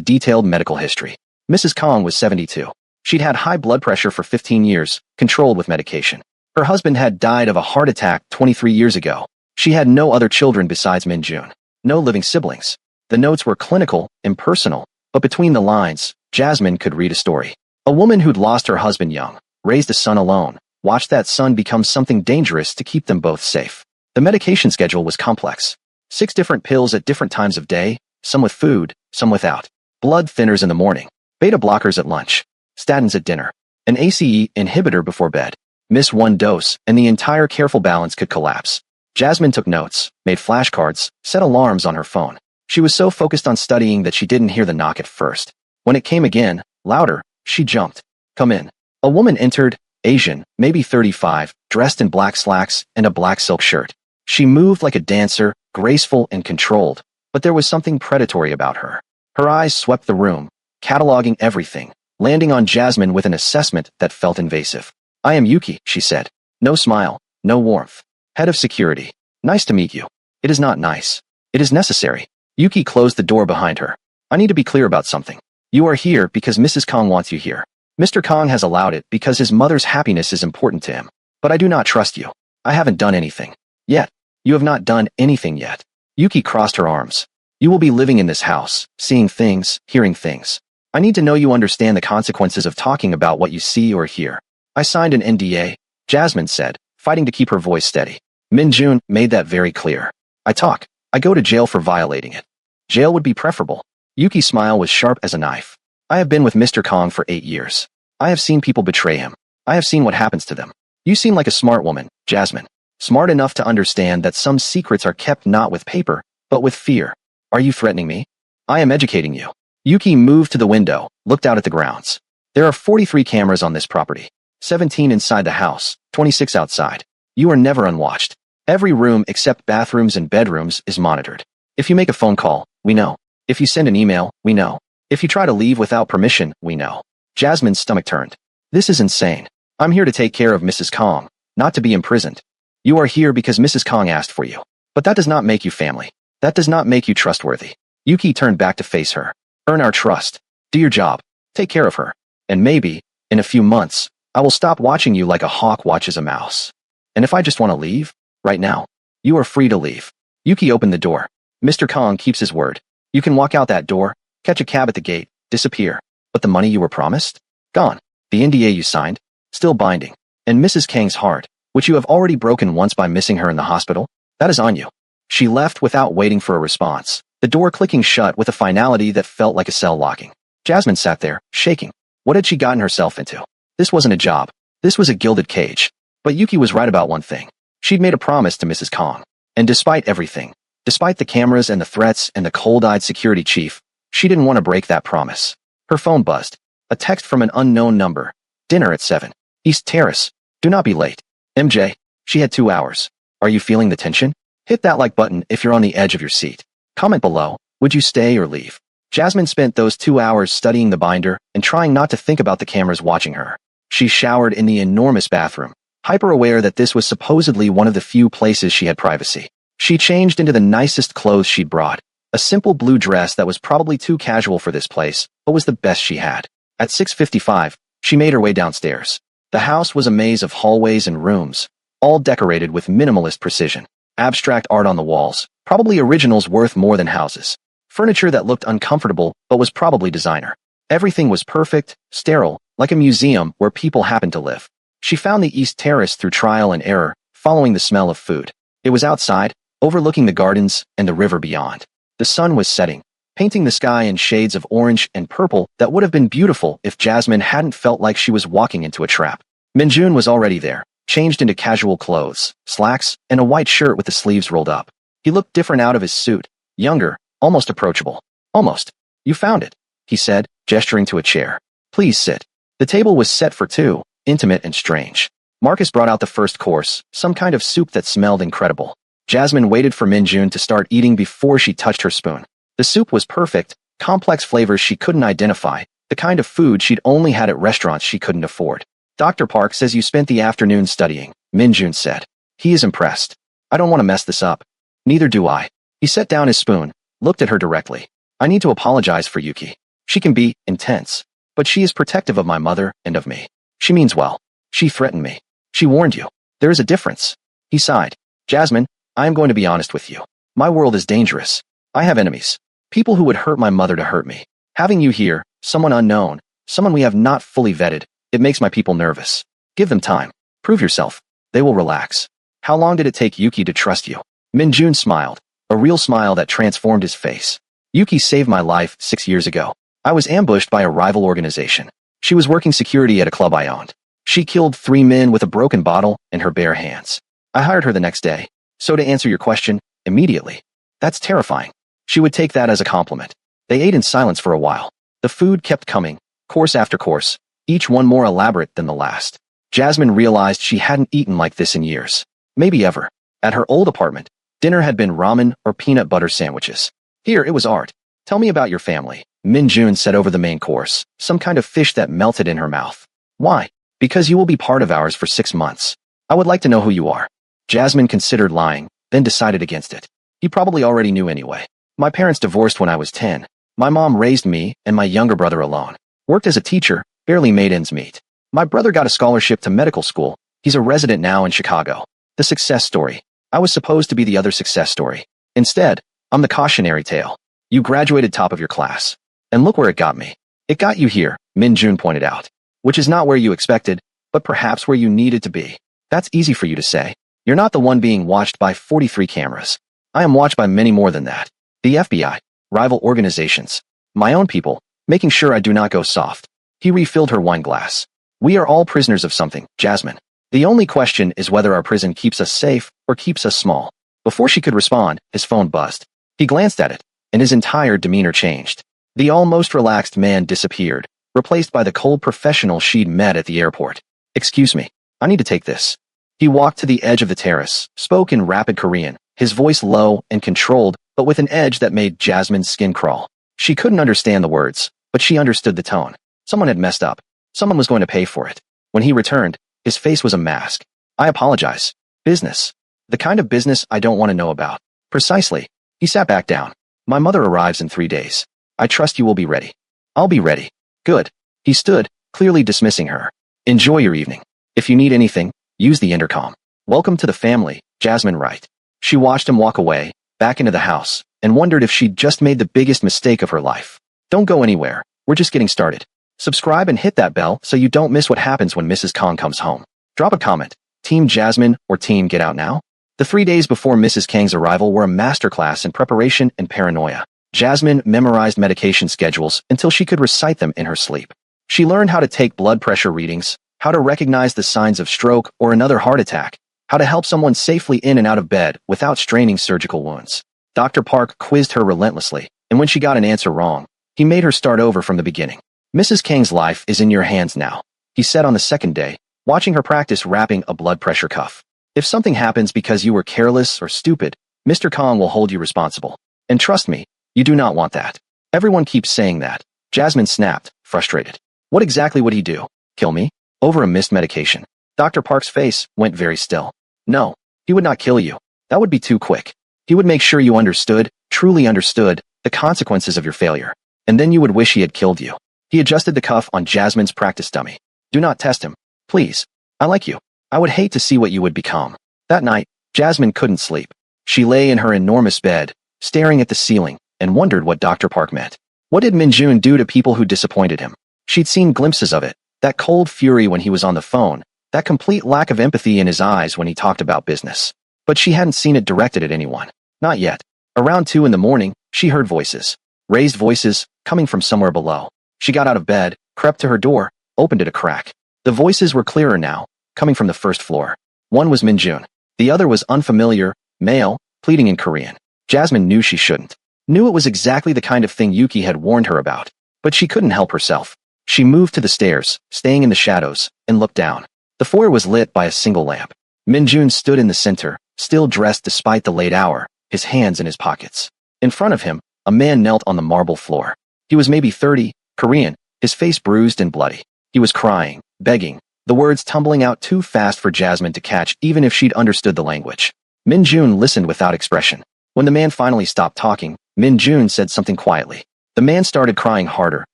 detailed medical history. Mrs. Kang was 72. She'd had high blood pressure for 15 years, controlled with medication. Her husband had died of a heart attack 23 years ago. She had no other children besides Minjun. No living siblings. The notes were clinical, impersonal, but between the lines, Jasmine could read a story. A woman who'd lost her husband young, raised a son alone, watched that son become something dangerous to keep them both safe. The medication schedule was complex. 6 different pills at different times of day, some with food, some without. Blood thinners in the morning. Beta blockers at lunch. Statins at dinner. An ACE inhibitor before bed. Miss 1 dose, and the entire careful balance could collapse. Jasmine took notes, made flashcards, set alarms on her phone. She was so focused on studying that she didn't hear the knock at first. When it came again, louder, she jumped. Come in. A woman entered, Asian, maybe 35, dressed in black slacks and a black silk shirt. She moved like a dancer, graceful and controlled, but there was something predatory about her. Her eyes swept the room, cataloging everything, landing on Jasmine with an assessment that felt invasive. I am Yuki, she said. No smile, no warmth. Head of security. Nice to meet you. It is not nice. It is necessary. Yuki closed the door behind her. I need to be clear about something. You are here because Mrs. Kang wants you here. Mr. Kang has allowed it because his mother's happiness is important to him. But I do not trust you. I haven't done anything. Yet. You have not done anything yet. Yuki crossed her arms. You will be living in this house, seeing things, hearing things. I need to know you understand the consequences of talking about what you see or hear. I signed an NDA, Jasmine said, fighting to keep her voice steady. Minjun made that very clear. I talk. I go to jail for violating it. Jail would be preferable. Yuki's smile was sharp as a knife. I have been with Mr. Kang for 8 years. I have seen people betray him. I have seen what happens to them. You seem like a smart woman, Jasmine. Smart enough to understand that some secrets are kept not with paper, but with fear. Are you threatening me? I am educating you. Yuki moved to the window, looked out at the grounds. There are 43 cameras on this property. 17 inside the house, 26 outside. You are never unwatched. Every room except bathrooms and bedrooms is monitored. If you make a phone call, we know. If you send an email, we know. If you try to leave without permission, we know. Jasmine's stomach turned. This is insane. I'm here to take care of Mrs. Kang, not to be imprisoned. You are here because Mrs. Kang asked for you. But that does not make you family. That does not make you trustworthy. Yuki turned back to face her. Earn our trust. Do your job. Take care of her. And maybe, in a few months, I will stop watching you like a hawk watches a mouse. And if I just want to leave, right now, you are free to leave. Yuki opened the door. Mr. Kong keeps his word. You can walk out that door, catch a cab at the gate, disappear. But the money you were promised? Gone. The NDA you signed? Still binding. And Mrs. Kang's heart, which you have already broken once by missing her in the hospital? That is on you. She left without waiting for a response, the door clicking shut with a finality that felt like a cell locking. Jasmine sat there, shaking. What had she gotten herself into? This wasn't a job. This was a gilded cage. But Yuki was right about one thing. She'd made a promise to Mrs. Kong. And despite everything, despite the cameras and the threats and the cold-eyed security chief, she didn't want to break that promise. Her phone buzzed. A text from an unknown number. Dinner at 7. East Terrace. Do not be late. MJ. She had 2 hours. Are you feeling the tension? Hit that like button if you're on the edge of your seat. Comment below, would you stay or leave? Jasmine spent those 2 hours studying the binder and trying not to think about the cameras watching her. She showered in the enormous bathroom, hyper-aware that this was supposedly one of the few places she had privacy. She changed into the nicest clothes she'd brought, a simple blue dress that was probably too casual for this place, but was the best she had. At 6:55, she made her way downstairs. The house was a maze of hallways and rooms, all decorated with minimalist precision. Abstract art on the walls, probably originals worth more than houses. Furniture that looked uncomfortable but was probably designer. Everything was perfect, sterile, like a museum where people happened to live. She found the East Terrace through trial and error, following the smell of food. It was outside, overlooking the gardens and the river beyond. The sun was setting, painting the sky in shades of orange and purple that would have been beautiful if Jasmine hadn't felt like she was walking into a trap. Minjun was already there, changed into casual clothes, slacks, and a white shirt with the sleeves rolled up. He looked different out of his suit, younger, almost approachable. Almost. You found it, he said, gesturing to a chair. Please sit. The table was set for two, intimate and strange. Marcus brought out the first course, some kind of soup that smelled incredible. Jasmine waited for Minjun to start eating before she touched her spoon. The soup was perfect, complex flavors she couldn't identify, the kind of food she'd only had at restaurants she couldn't afford. Dr. Park says you spent the afternoon studying, Minjun said. He is impressed. I don't want to mess this up. Neither do I. He set down his spoon, looked at her directly. I need to apologize for Yuki. She can be intense, but she is protective of my mother and of me. She means well. She threatened me. She warned you. There is a difference. He sighed. Jasmine, I am going to be honest with you. My world is dangerous. I have enemies. People who would hurt my mother to hurt me. Having you here, someone unknown, someone we have not fully vetted, it makes my people nervous. Give them time. Prove yourself. They will relax. How long did it take Yuki to trust you? Minjun smiled, a real smile that transformed his face. Yuki saved my life 6 years ago. I was ambushed by a rival organization. She was working security at a club I owned. She killed 3 men with a broken bottle in her bare hands. I hired her the next day. So to answer your question, immediately. That's terrifying. She would take that as a compliment. They ate in silence for a while. The food kept coming, course after course, each one more elaborate than the last. Jasmine realized she hadn't eaten like this in years. Maybe ever. At her old apartment, dinner had been ramen or peanut butter sandwiches. Here, it was art. Tell me about your family, Minjun said over the main course, some kind of fish that melted in her mouth. Why? Because you will be part of ours for 6 months. I would like to know who you are. Jasmine considered lying, then decided against it. He probably already knew anyway. My parents divorced when I was 10. My mom raised me and my younger brother alone. Worked as a teacher, barely made ends meet. My brother got a scholarship to medical school. He's a resident now in Chicago. The success story. I was supposed to be the other success story. Instead, I'm the cautionary tale. You graduated top of your class. And look where it got me. It got you here, Minjun pointed out. Which is not where you expected, but perhaps where you needed to be. That's easy for you to say. You're not the one being watched by 43 cameras. I am watched by many more than that. The FBI, rival organizations, my own people, making sure I do not go soft. He refilled her wine glass. We are all prisoners of something, Jasmine. The only question is whether our prison keeps us safe or keeps us small. Before she could respond, his phone buzzed. He glanced at it, and his entire demeanor changed. The almost relaxed man disappeared, replaced by the cold professional she'd met at the airport. Excuse me, I need to take this. He walked to the edge of the terrace, spoke in rapid Korean, his voice low and controlled, but with an edge that made Jasmine's skin crawl. She couldn't understand the words, but she understood the tone. Someone had messed up. Someone was going to pay for it. When he returned, his face was a mask. I apologize. Business. The kind of business I don't want to know about. Precisely. He sat back down. My mother arrives in 3 days. I trust you will be ready. I'll be ready. Good. He stood, clearly dismissing her. Enjoy your evening. If you need anything, use the intercom. Welcome to the family, Jasmine Wright. She watched him walk away, back into the house, and wondered if she'd just made the biggest mistake of her life. Don't go anywhere. We're just getting started. Subscribe and hit that bell so you don't miss what happens when Mrs. Kong comes home. Drop a comment. Team Jasmine or Team Get Out Now? The 3 days before Mrs. Kang's arrival were a masterclass in preparation and paranoia. Jasmine memorized medication schedules until she could recite them in her sleep. She learned how to take blood pressure readings, how to recognize the signs of stroke or another heart attack, how to help someone safely in and out of bed without straining surgical wounds. Dr. Park quizzed her relentlessly, and when she got an answer wrong, he made her start over from the beginning. Mrs. Kang's life is in your hands now, he said on the second day, watching her practice wrapping a blood pressure cuff. If something happens because you were careless or stupid, Mr. Kong will hold you responsible. And trust me, you do not want that. Everyone keeps saying that. Jasmine snapped, frustrated. What exactly would he do? Kill me? Over a missed medication. Dr. Park's face went very still. No, he would not kill you. That would be too quick. He would make sure you understood, truly understood, the consequences of your failure. And then you would wish he had killed you. He adjusted the cuff on Jasmine's practice dummy. Do not test him. Please. I like you. I would hate to see what you would become. That night, Jasmine couldn't sleep. She lay in her enormous bed, staring at the ceiling, and wondered what Dr. Park meant. What did Minjun do to people who disappointed him? She'd seen glimpses of it, that cold fury when he was on the phone, that complete lack of empathy in his eyes when he talked about business. But she hadn't seen it directed at anyone. Not yet. Around 2 in the morning, she heard voices. Raised voices, coming from somewhere below. She got out of bed, crept to her door, opened it a crack. The voices were clearer now, coming from the first floor. One was Minjun. The other was unfamiliar, male, pleading in Korean. Jasmine knew she shouldn't. Knew it was exactly the kind of thing Yuki had warned her about. But she couldn't help herself. She moved to the stairs, staying in the shadows, and looked down. The foyer was lit by a single lamp. Minjun stood in the center, still dressed despite the late hour, his hands in his pockets. In front of him, a man knelt on the marble floor. He was maybe 30, Korean, his face bruised and bloody. He was crying, begging, the words tumbling out too fast for Jasmine to catch even if she'd understood the language. Minjun listened without expression. When the man finally stopped talking, Minjun said something quietly. The man started crying harder,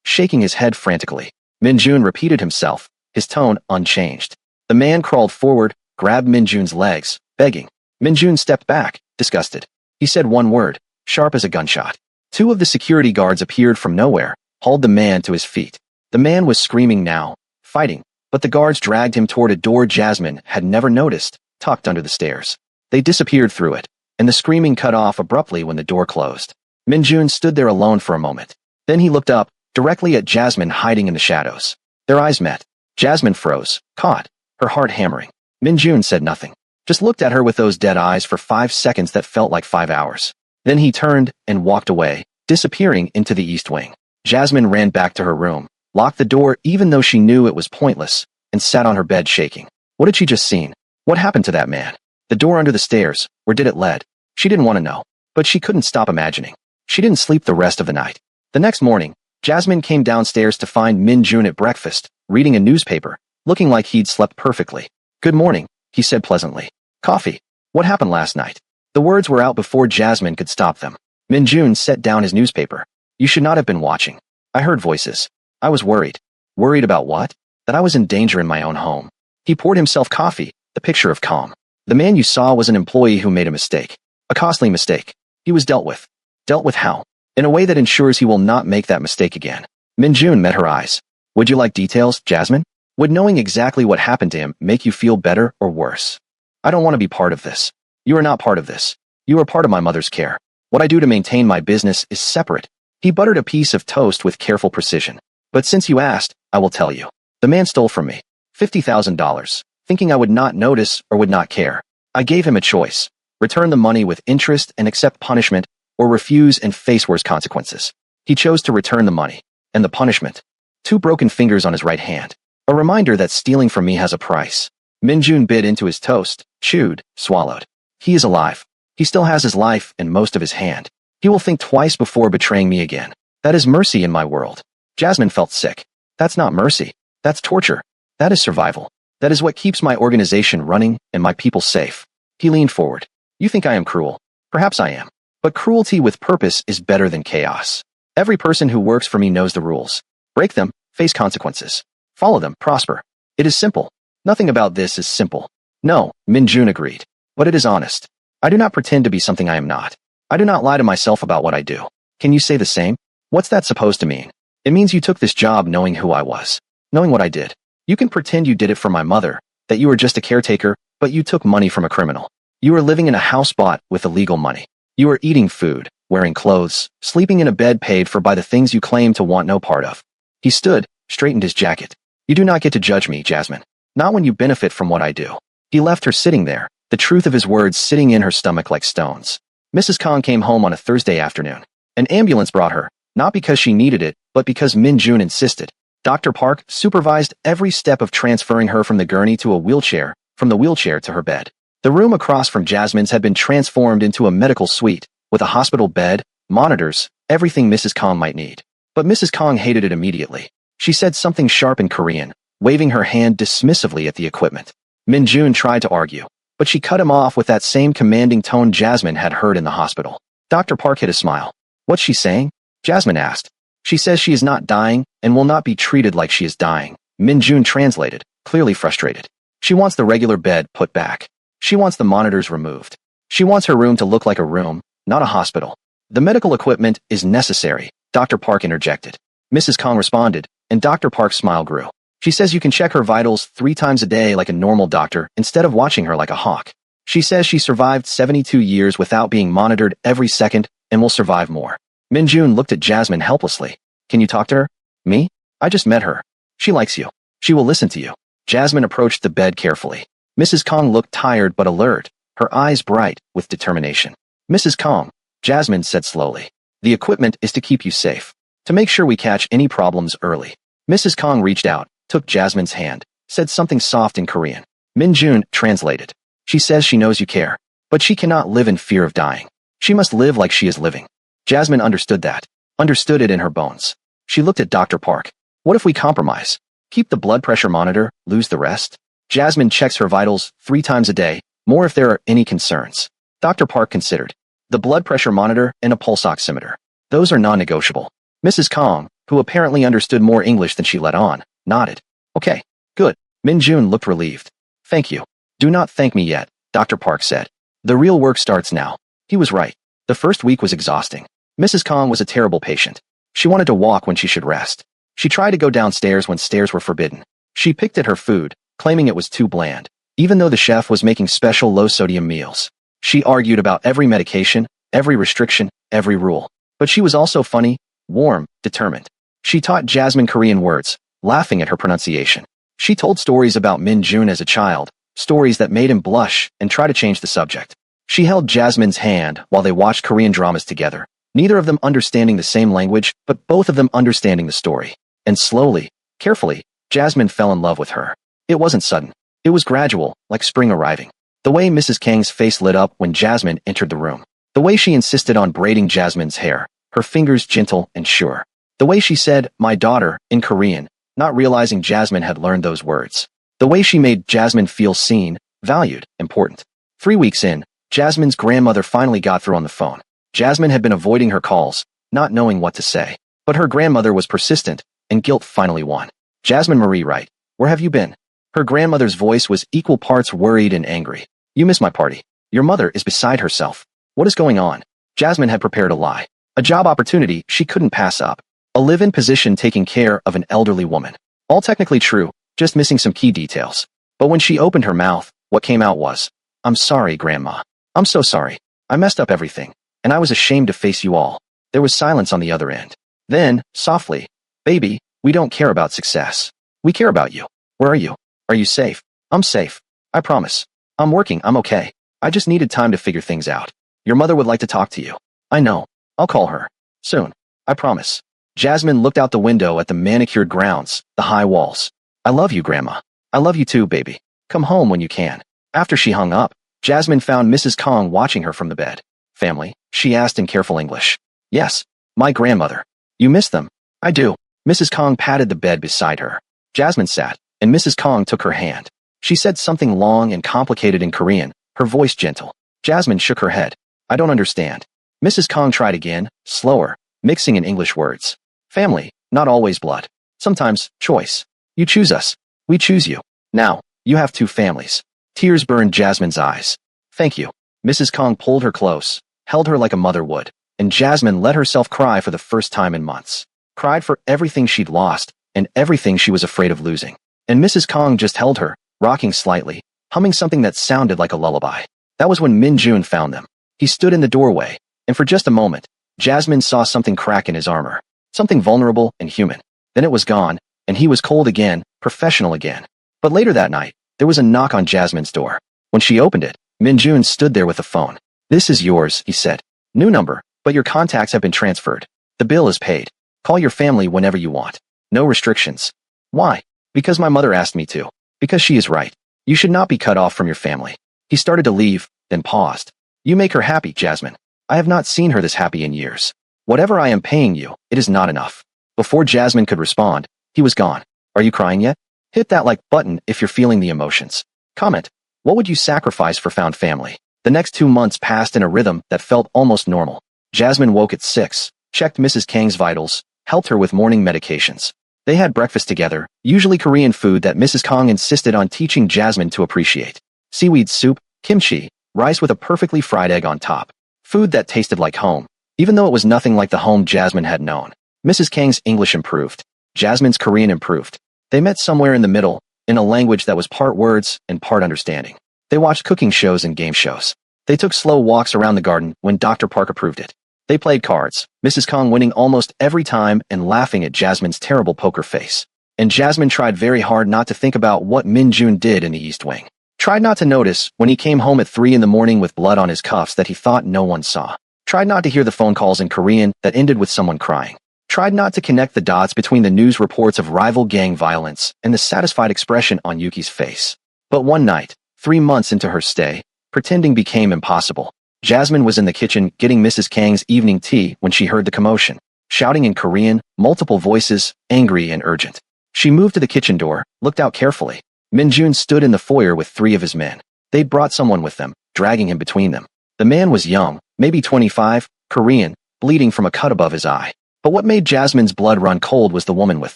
shaking his head frantically. Minjun repeated himself, his tone unchanged. The man crawled forward, grabbed Minjun's legs, begging. Minjun stepped back, disgusted. He said one word, sharp as a gunshot. 2 of the security guards appeared from nowhere, hauled the man to his feet. The man was screaming now, fighting, but the guards dragged him toward a door Jasmine had never noticed, tucked under the stairs. They disappeared through it, and the screaming cut off abruptly when the door closed. Minjun stood there alone for a moment. Then he looked up, directly at Jasmine hiding in the shadows. Their eyes met. Jasmine froze, caught, her heart hammering. Minjun said nothing, just looked at her with those dead eyes for 5 seconds that felt like 5 hours. Then he turned and walked away, disappearing into the east wing. Jasmine ran back to her room, locked the door even though she knew it was pointless, and sat on her bed shaking. What had she just seen? What happened to that man? The door under the stairs, where did it lead? She didn't want to know, but she couldn't stop imagining. She didn't sleep the rest of the night. The next morning, Jasmine came downstairs to find Minjun at breakfast, reading a newspaper, looking like he'd slept perfectly. Good morning, he said pleasantly. Coffee. What happened last night? The words were out before Jasmine could stop them. Minjun set down his newspaper. You should not have been watching. I heard voices. I was worried. Worried about what? That I was in danger in my own home. He poured himself coffee, the picture of calm. The man you saw was an employee who made a mistake. A costly mistake. He was dealt with. Dealt with how? In a way that ensures he will not make that mistake again. Minjun met her eyes. Would you like details, Jasmine? Would knowing exactly what happened to him make you feel better or worse? I don't want to be part of this. You are not part of this. You are part of my mother's care. What I do to maintain my business is separate. He buttered a piece of toast with careful precision. But since you asked, I will tell you. The man stole from me $50,000, thinking I would not notice or would not care. I gave him a choice. Return the money with interest and accept punishment, or refuse and face worse consequences. He chose to return the money. And the punishment? 2 broken fingers on his right hand. A reminder that stealing from me has a price. Minjun bit into his toast, chewed, swallowed. He is alive. He still has his life and most of his hand. He will think twice before betraying me again. That is mercy in my world. Jasmine felt sick. That's not mercy. That's torture. That is survival. That is what keeps my organization running and my people safe. He leaned forward. You think I am cruel? Perhaps I am. But cruelty with purpose is better than chaos. Every person who works for me knows the rules. Break them, face consequences. Follow them, prosper. It is simple. Nothing about this is simple. No, Min Jun agreed. But it is honest. I do not pretend to be something I am not. I do not lie to myself about what I do. Can you say the same? What's that supposed to mean? It means you took this job knowing who I was, knowing what I did. You can pretend you did it for my mother, that you were just a caretaker, but you took money from a criminal. You were living in a house bought with illegal money. You were eating food, wearing clothes, sleeping in a bed paid for by the things you claim to want no part of. He stood, straightened his jacket. You do not get to judge me, Jasmine. Not when you benefit from what I do. He left her sitting there, the truth of his words sitting in her stomach like stones. Mrs. Kong came home on a Thursday afternoon. An ambulance brought her, not because she needed it, but because Min Jun insisted. Dr. Park supervised every step of transferring her from the gurney to a wheelchair, from the wheelchair to her bed. The room across from Jasmine's had been transformed into a medical suite, with a hospital bed, monitors, everything Mrs. Kong might need. But Mrs. Kong hated it immediately. She said something sharp in Korean, waving her hand dismissively at the equipment. Min Jun tried to argue, but she cut him off with that same commanding tone Jasmine had heard in the hospital. Dr. Park hid a smile. What's she saying? Jasmine asked. She says she is not dying and will not be treated like she is dying. Min Jun translated, clearly frustrated. She wants the regular bed put back. She wants the monitors removed. She wants her room to look like a room, not a hospital. The medical equipment is necessary, Dr. Park interjected. Mrs. Kong responded, and Dr. Park's smile grew. She says you can check her vitals 3 times a day like a normal doctor instead of watching her like a hawk. She says she survived 72 years without being monitored every second and will survive more. Min Jun looked at Jasmine helplessly. Can you talk to her? Me? I just met her. She likes you. She will listen to you. Jasmine approached the bed carefully. Mrs. Kong looked tired but alert, her eyes bright with determination. Mrs. Kong, Jasmine said slowly. The equipment is to keep you safe, to make sure we catch any problems early. Mrs. Kong reached out, took Jasmine's hand, said something soft in Korean. Min Jun translated. She says she knows you care, but she cannot live in fear of dying. She must live like she is living. Jasmine understood that, understood it in her bones. She looked at Dr. Park. What if we compromise? Keep the blood pressure monitor, lose the rest? Jasmine checks her vitals 3 times a day, more if there are any concerns. Dr. Park considered. The blood pressure monitor and a pulse oximeter. Those are non-negotiable. Mrs. Kong, who apparently understood more English than she let on, nodded. Okay, good. Min Jun looked relieved. Thank you. Do not thank me yet, Dr. Park said. The real work starts now. He was right. The first week was exhausting. Mrs. Kong was a terrible patient. She wanted to walk when she should rest. She tried to go downstairs when stairs were forbidden. She picked at her food, claiming it was too bland, even though the chef was making special low-sodium meals. She argued about every medication, every restriction, every rule. But she was also funny, warm, determined. She taught Jasmine Korean words, laughing at her pronunciation. She told stories about Min Jun as a child, stories that made him blush and try to change the subject. She held Jasmine's hand while they watched Korean dramas together, neither of them understanding the same language, but both of them understanding the story. And slowly, carefully, Jasmine fell in love with her. It wasn't sudden. It was gradual, like spring arriving. The way Mrs. Kang's face lit up when Jasmine entered the room. The way she insisted on braiding Jasmine's hair, her fingers gentle and sure. The way she said, my daughter, in Korean, not realizing Jasmine had learned those words. The way she made Jasmine feel seen, valued, important. 3 weeks in, Jasmine's grandmother finally got through on the phone. Jasmine had been avoiding her calls, not knowing what to say. But her grandmother was persistent, and guilt finally won. Jasmine Marie Wright, where have you been? Her grandmother's voice was equal parts worried and angry. You missed my party. Your mother is beside herself. What is going on? Jasmine had prepared a lie. A job opportunity she couldn't pass up. A live-in position taking care of an elderly woman. All technically true, just missing some key details. But when she opened her mouth, what came out was, I'm sorry, Grandma. I'm so sorry. I messed up everything, and I was ashamed to face you all. There was silence on the other end. Then, softly, baby, we don't care about success. We care about you. Where are you? Are you safe? I'm safe. I promise. I'm working, I'm okay. I just needed time to figure things out. Your mother would like to talk to you. I know. I'll call her. Soon. I promise. Jasmine looked out the window at the manicured grounds, the high walls. I love you, Grandma. I love you too, baby. Come home when you can. After she hung up, Jasmine found Mrs. Kong watching her from the bed. Family? She asked in careful English. Yes. My grandmother. You miss them? I do. Mrs. Kong patted the bed beside her. Jasmine sat, and Mrs. Kong took her hand. She said something long and complicated in Korean, her voice gentle. Jasmine shook her head. I don't understand. Mrs. Kong tried again, slower, mixing in English words. Family, not always blood. Sometimes, choice. You choose us. We choose you. Now, you have two families. Tears burned Jasmine's eyes. Thank you. Mrs. Kong pulled her close, held her like a mother would, and Jasmine let herself cry for the first time in months. Cried for everything she'd lost, and everything she was afraid of losing. And Mrs. Kong just held her, rocking slightly, humming something that sounded like a lullaby. That was when Min Jun found them. He stood in the doorway, and for just a moment, Jasmine saw something crack in his armor. Something vulnerable and human. Then it was gone, and he was cold again, professional again. But later that night, there was a knock on Jasmine's door. When she opened it, Min Jun stood there with the phone. This is yours, he said. New number, but your contacts have been transferred. The bill is paid. Call your family whenever you want. No restrictions. Why? Because my mother asked me to. Because she is right. You should not be cut off from your family. He started to leave, then paused. You make her happy, Jasmine. I have not seen her this happy in years. Whatever I am paying you, it is not enough. Before Jasmine could respond, he was gone. Are you crying yet? Hit that like button if you're feeling the emotions. Comment. What would you sacrifice for found family? The next 2 months passed in a rhythm that felt almost normal. Jasmine woke at 6, checked Mrs. Kang's vitals, helped her with morning medications. They had breakfast together, usually Korean food that Mrs. Kang insisted on teaching Jasmine to appreciate. Seaweed soup, kimchi, rice with a perfectly fried egg on top. Food that tasted like home, even though it was nothing like the home Jasmine had known. Mrs. Kang's English improved. Jasmine's Korean improved. They met somewhere in the middle, in a language that was part words and part understanding. They watched cooking shows and game shows. They took slow walks around the garden when Dr. Park approved it. They played cards, Mrs. Kang winning almost every time and laughing at Jasmine's terrible poker face. And Jasmine tried very hard not to think about what Min Jun did in the East Wing. Tried not to notice when he came home at 3 in the morning with blood on his cuffs that he thought no one saw. Tried not to hear the phone calls in Korean that ended with someone crying. Tried not to connect the dots between the news reports of rival gang violence and the satisfied expression on Yuki's face. But one night, 3 months into her stay, pretending became impossible. Jasmine was in the kitchen getting Mrs. Kang's evening tea when she heard the commotion. Shouting in Korean, multiple voices, angry and urgent. She moved to the kitchen door, looked out carefully. Min Jun stood in the foyer with 3 of his men. They'd brought someone with them, dragging him between them. The man was young, maybe 25, Korean, bleeding from a cut above his eye. But what made Jasmine's blood run cold was the woman with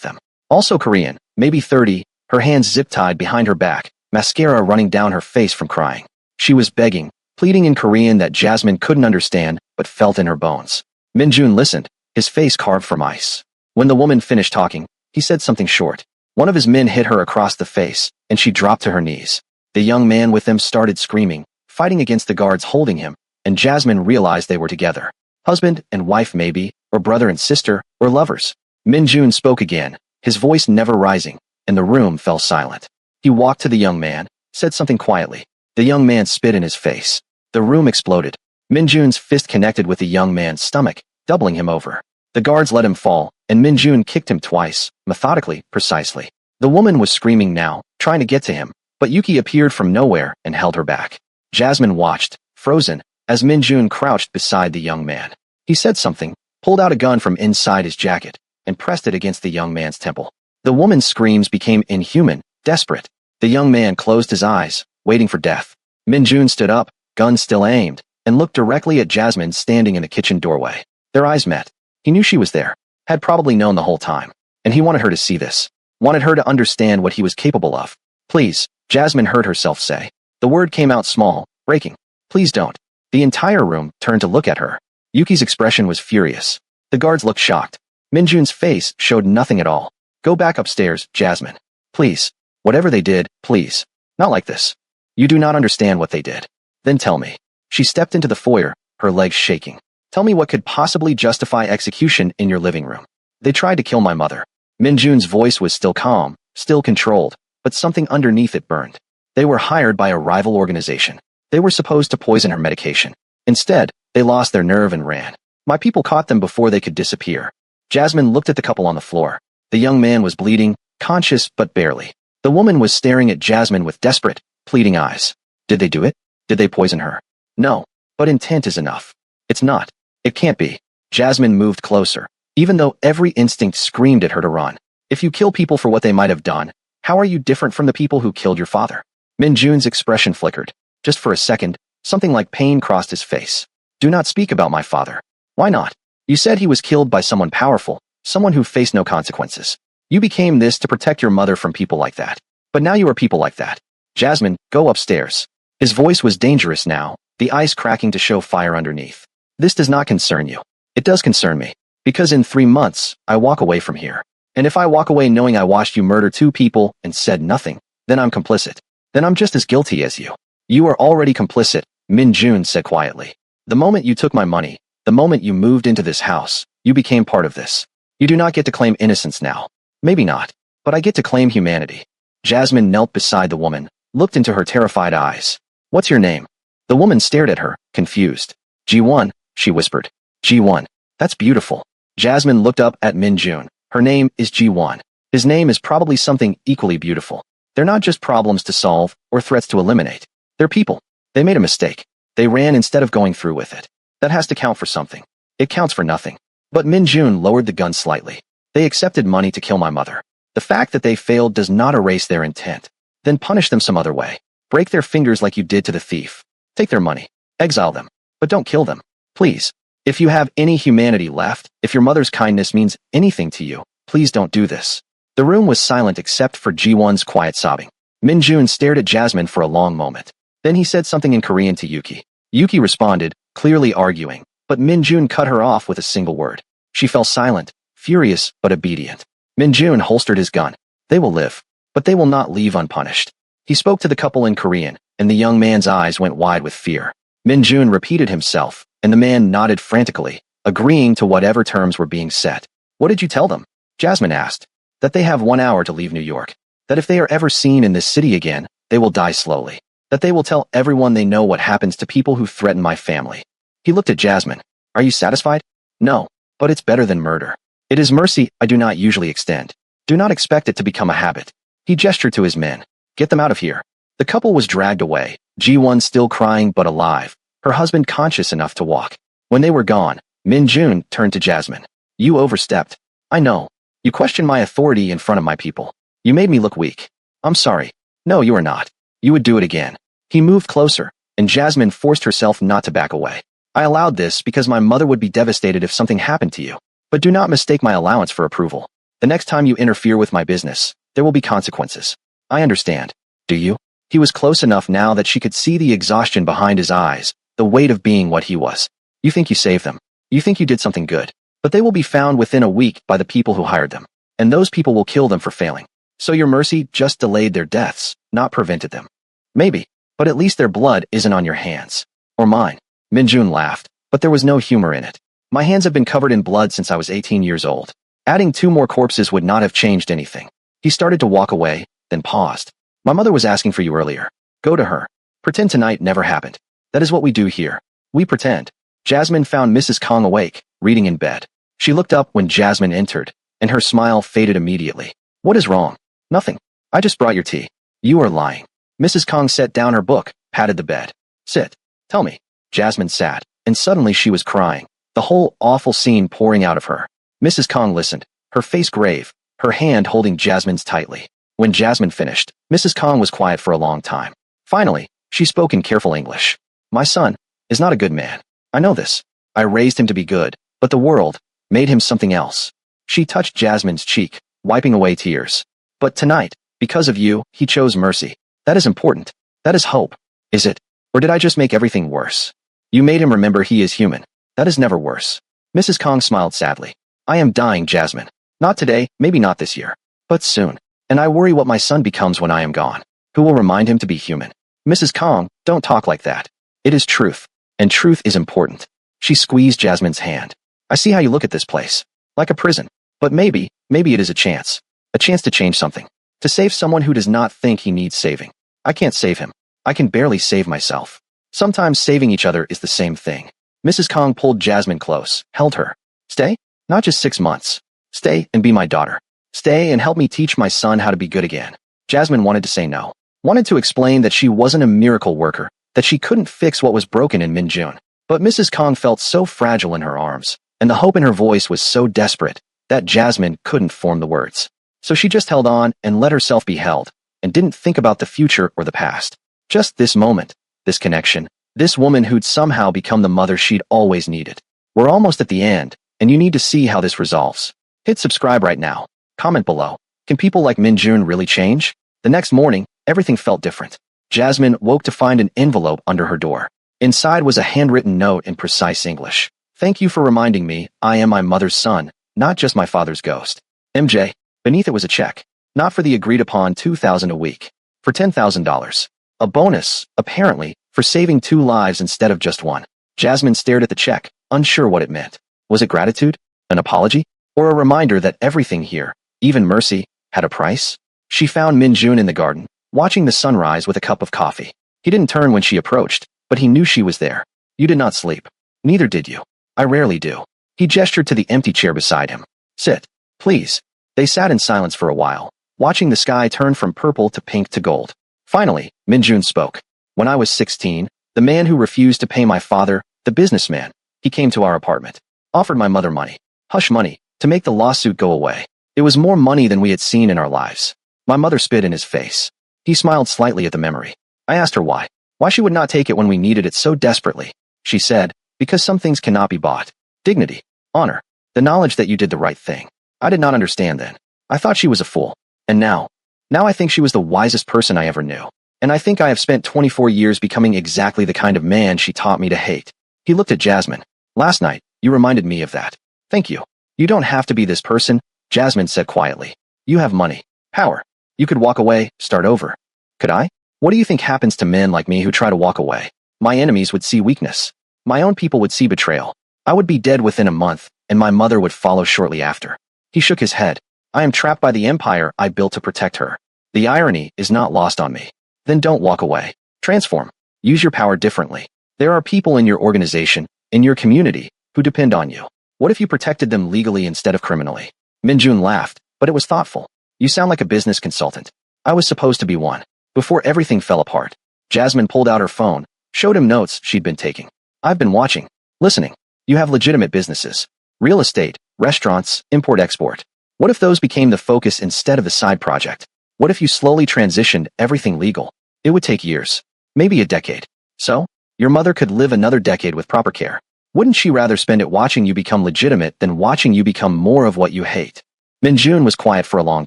them. Also Korean, maybe 30, her hands zip-tied behind her back, mascara running down her face from crying. She was begging, pleading in Korean that Jasmine couldn't understand, but felt in her bones. Min Jun listened, his face carved from ice. When the woman finished talking, he said something short. One of his men hit her across the face, and she dropped to her knees. The young man with them started screaming, fighting against the guards holding him, and Jasmine realized they were together. Husband and wife maybe, or brother and sister, or lovers. Min Jun spoke again, his voice never rising, and the room fell silent. He walked to the young man, said something quietly. The young man spit in his face. The room exploded. Min Jun's fist connected with the young man's stomach, doubling him over. The guards let him fall, and Min Jun kicked him twice, methodically, precisely. The woman was screaming now, trying to get to him, but Yuki appeared from nowhere and held her back. Jasmine watched, frozen, as Min Jun crouched beside the young man. He said something, pulled out a gun from inside his jacket, and pressed it against the young man's temple. The woman's screams became inhuman, desperate. The young man closed his eyes, waiting for death. Min Jun stood up, gun still aimed, and looked directly at Jasmine standing in the kitchen doorway. Their eyes met. He knew she was there, had probably known the whole time, and he wanted her to see this, wanted her to understand what he was capable of. Please, Jasmine heard herself say. The word came out small, breaking. Please don't. The entire room turned to look at her. Yuki's expression was furious. The guards looked shocked. Min Jun's face showed nothing at all. Go back upstairs, Jasmine. Please. Whatever they did, please. Not like this. You do not understand what they did. Then tell me. She stepped into the foyer, her legs shaking. Tell me what could possibly justify execution in your living room. They tried to kill my mother. Min Jun's voice was still calm, still controlled, but something underneath it burned. They were hired by a rival organization. They were supposed to poison her medication. Instead, they lost their nerve and ran. My people caught them before they could disappear. Jasmine looked at the couple on the floor. The young man was bleeding, conscious but barely. The woman was staring at Jasmine with desperate, pleading eyes. Did they do it? Did they poison her? No, but intent is enough. It's not. It can't be. Jasmine moved closer, even though every instinct screamed at her to run. If you kill people for what they might have done, how are you different from the people who killed your father? Min Jun's expression flickered. Just for a second, something like pain crossed his face. Do not speak about my father. Why not? You said he was killed by someone powerful, someone who faced no consequences. You became this to protect your mother from people like that. But now you are people like that. Jasmine, go upstairs. His voice was dangerous now, the ice cracking to show fire underneath. This does not concern you. It does concern me. Because in 3 months, I walk away from here. And if I walk away knowing I watched you murder 2 people and said nothing, then I'm complicit. Then I'm just as guilty as you. You are already complicit, Min Jun said quietly. The moment you took my money, the moment you moved into this house, you became part of this. You do not get to claim innocence now. Maybe not, but I get to claim humanity. Jasmine knelt beside the woman, looked into her terrified eyes. What's your name? The woman stared at her, confused. Ji-won, she whispered. Ji-won. That's beautiful. Jasmine looked up at Min Jun. Her name is Ji-won. His name is probably something equally beautiful. They're not just problems to solve or threats to eliminate. They're people. They made a mistake. They ran instead of going through with it. That has to count for something. It counts for nothing. But Min Jun lowered the gun slightly. They accepted money to kill my mother. The fact that they failed does not erase their intent. Then punish them some other way. Break their fingers like you did to the thief. Take their money. Exile them. But don't kill them. Please. If you have any humanity left, if your mother's kindness means anything to you, please don't do this. The room was silent except for Ji-won's quiet sobbing. Min Jun stared at Jasmine for a long moment. Then he said something in Korean to Yuki. Yuki responded, clearly arguing, but Min Jun cut her off with a single word. She fell silent, furious but obedient. Min Jun holstered his gun. They will live, but they will not leave unpunished. He spoke to the couple in Korean, and the young man's eyes went wide with fear. Min Jun repeated himself, and the man nodded frantically, agreeing to whatever terms were being set. What did you tell them? Jasmine asked. That they have 1 hour to leave New York. That if they are ever seen in this city again, they will die slowly. That they will tell everyone they know what happens to people who threaten my family. He looked at Jasmine. Are you satisfied? No, but it's better than murder. It is mercy I do not usually extend. Do not expect it to become a habit. He gestured to his men. Get them out of here. The couple was dragged away, Ji-won still crying but alive, her husband conscious enough to walk. When they were gone, Min Jun turned to Jasmine. You overstepped. I know. You questioned my authority in front of my people. You made me look weak. I'm sorry. No, you are not. You would do it again. He moved closer, and Jasmine forced herself not to back away. I allowed this because my mother would be devastated if something happened to you. But do not mistake my allowance for approval. The next time you interfere with my business, there will be consequences. I understand. Do you? He was close enough now that she could see the exhaustion behind his eyes, the weight of being what he was. You think you saved them. You think you did something good. But they will be found within a week by the people who hired them. And those people will kill them for failing. So your mercy just delayed their deaths, not prevented them. Maybe, but at least their blood isn't on your hands. Or mine. Min Jun laughed, but there was no humor in it. My hands have been covered in blood since I was 18 years old. Adding 2 more corpses would not have changed anything. He started to walk away, then paused. My mother was asking for you earlier. Go to her. Pretend tonight never happened. That is what we do here. We pretend. Jasmine found Mrs. Kong awake, reading in bed. She looked up when Jasmine entered, and her smile faded immediately. What is wrong? Nothing. I just brought your tea. You are lying. Mrs. Kong set down her book, patted the bed. Sit. Tell me. Jasmine sat, and suddenly she was crying, the whole awful scene pouring out of her. Mrs. Kong listened, her face grave, her hand holding Jasmine's tightly. When Jasmine finished, Mrs. Kong was quiet for a long time. Finally, she spoke in careful English. My son is not a good man. I know this. I raised him to be good, but the world made him something else. She touched Jasmine's cheek, wiping away tears. But tonight, because of you, he chose mercy. That is important. That is hope. Is it? Or did I just make everything worse? You made him remember he is human. That is never worse. Mrs. Kong smiled sadly. I am dying, Jasmine. Not today, maybe not this year. But soon. And I worry what my son becomes when I am gone. Who will remind him to be human? Mrs. Kong, don't talk like that. It is truth. And truth is important. She squeezed Jasmine's hand. I see how you look at this place. Like a prison. But maybe it is a chance. A chance to change something. To save someone who does not think he needs saving. I can't save him. I can barely save myself. Sometimes saving each other is the same thing. Mrs. Kong pulled Jasmine close, held her. Stay? Not just 6 months. Stay and be my daughter. Stay and help me teach my son how to be good again. Jasmine wanted to say no. Wanted to explain that she wasn't a miracle worker, that she couldn't fix what was broken in Min Jun. But Mrs. Kong felt so fragile in her arms, and the hope in her voice was so desperate, that Jasmine couldn't form the words. So she just held on and let herself be held, and didn't think about the future or the past. Just this moment, this connection, This woman who'd somehow become the mother she'd always needed. We're almost at the end, and you need to see how this resolves. Hit subscribe right now. Comment below. Can people like Min-jun really change? The next morning, everything felt different. Jasmine woke to find an envelope under her door. Inside was a handwritten note in precise English. Thank you for reminding me I am my mother's son, not just my father's ghost. MJ. Beneath it was a check. Not for the agreed-upon $2,000 a week. For $10,000. A bonus, apparently, for saving 2 lives instead of just 1. Jasmine stared at the check, unsure what it meant. Was it gratitude? An apology? Or a reminder that everything here, even mercy, had a price? She found Min-jun in the garden, watching the sunrise with a cup of coffee. He didn't turn when she approached, but he knew she was there. You did not sleep. Neither did you. I rarely do. He gestured to the empty chair beside him. Sit, please. They sat in silence for a while, watching the sky turn from purple to pink to gold. Finally, Min-jun spoke. When I was 16, the man who refused to pay my father, the businessman, he came to our apartment, offered my mother money, hush money, to make the lawsuit go away. It was more money than we had seen in our lives. My mother spit in his face. He smiled slightly at the memory. I asked her why she would not take it when we needed it so desperately. She said, because some things cannot be bought. Dignity, honor, the knowledge that you did the right thing. I did not understand then. I thought she was a fool. And now I think she was the wisest person I ever knew. And I think I have spent 24 years becoming exactly the kind of man she taught me to hate. He looked at Jasmine. Last night, you reminded me of that. Thank you. You don't have to be this person, Jasmine said quietly. You have money, power. You could walk away, start over. Could I? What do you think happens to men like me who try to walk away? My enemies would see weakness. My own people would see betrayal. I would be dead within a month, and my mother would follow shortly after. He shook his head. I am trapped by the empire I built to protect her. The irony is not lost on me. Then don't walk away. Transform. Use your power differently. There are people in your organization, in your community, who depend on you. What if you protected them legally instead of criminally? Min-jun laughed, but it was thoughtful. You sound like a business consultant. I was supposed to be one. Before everything fell apart, Jasmine pulled out her phone, showed him notes she'd been taking. I've been watching, listening. You have legitimate businesses. Real estate, restaurants, import-export. What if those became the focus instead of the side project? What if you slowly transitioned everything legal? It would take years. Maybe a decade. So, your mother could live another decade with proper care. Wouldn't she rather spend it watching you become legitimate than watching you become more of what you hate? Min-jun was quiet for a long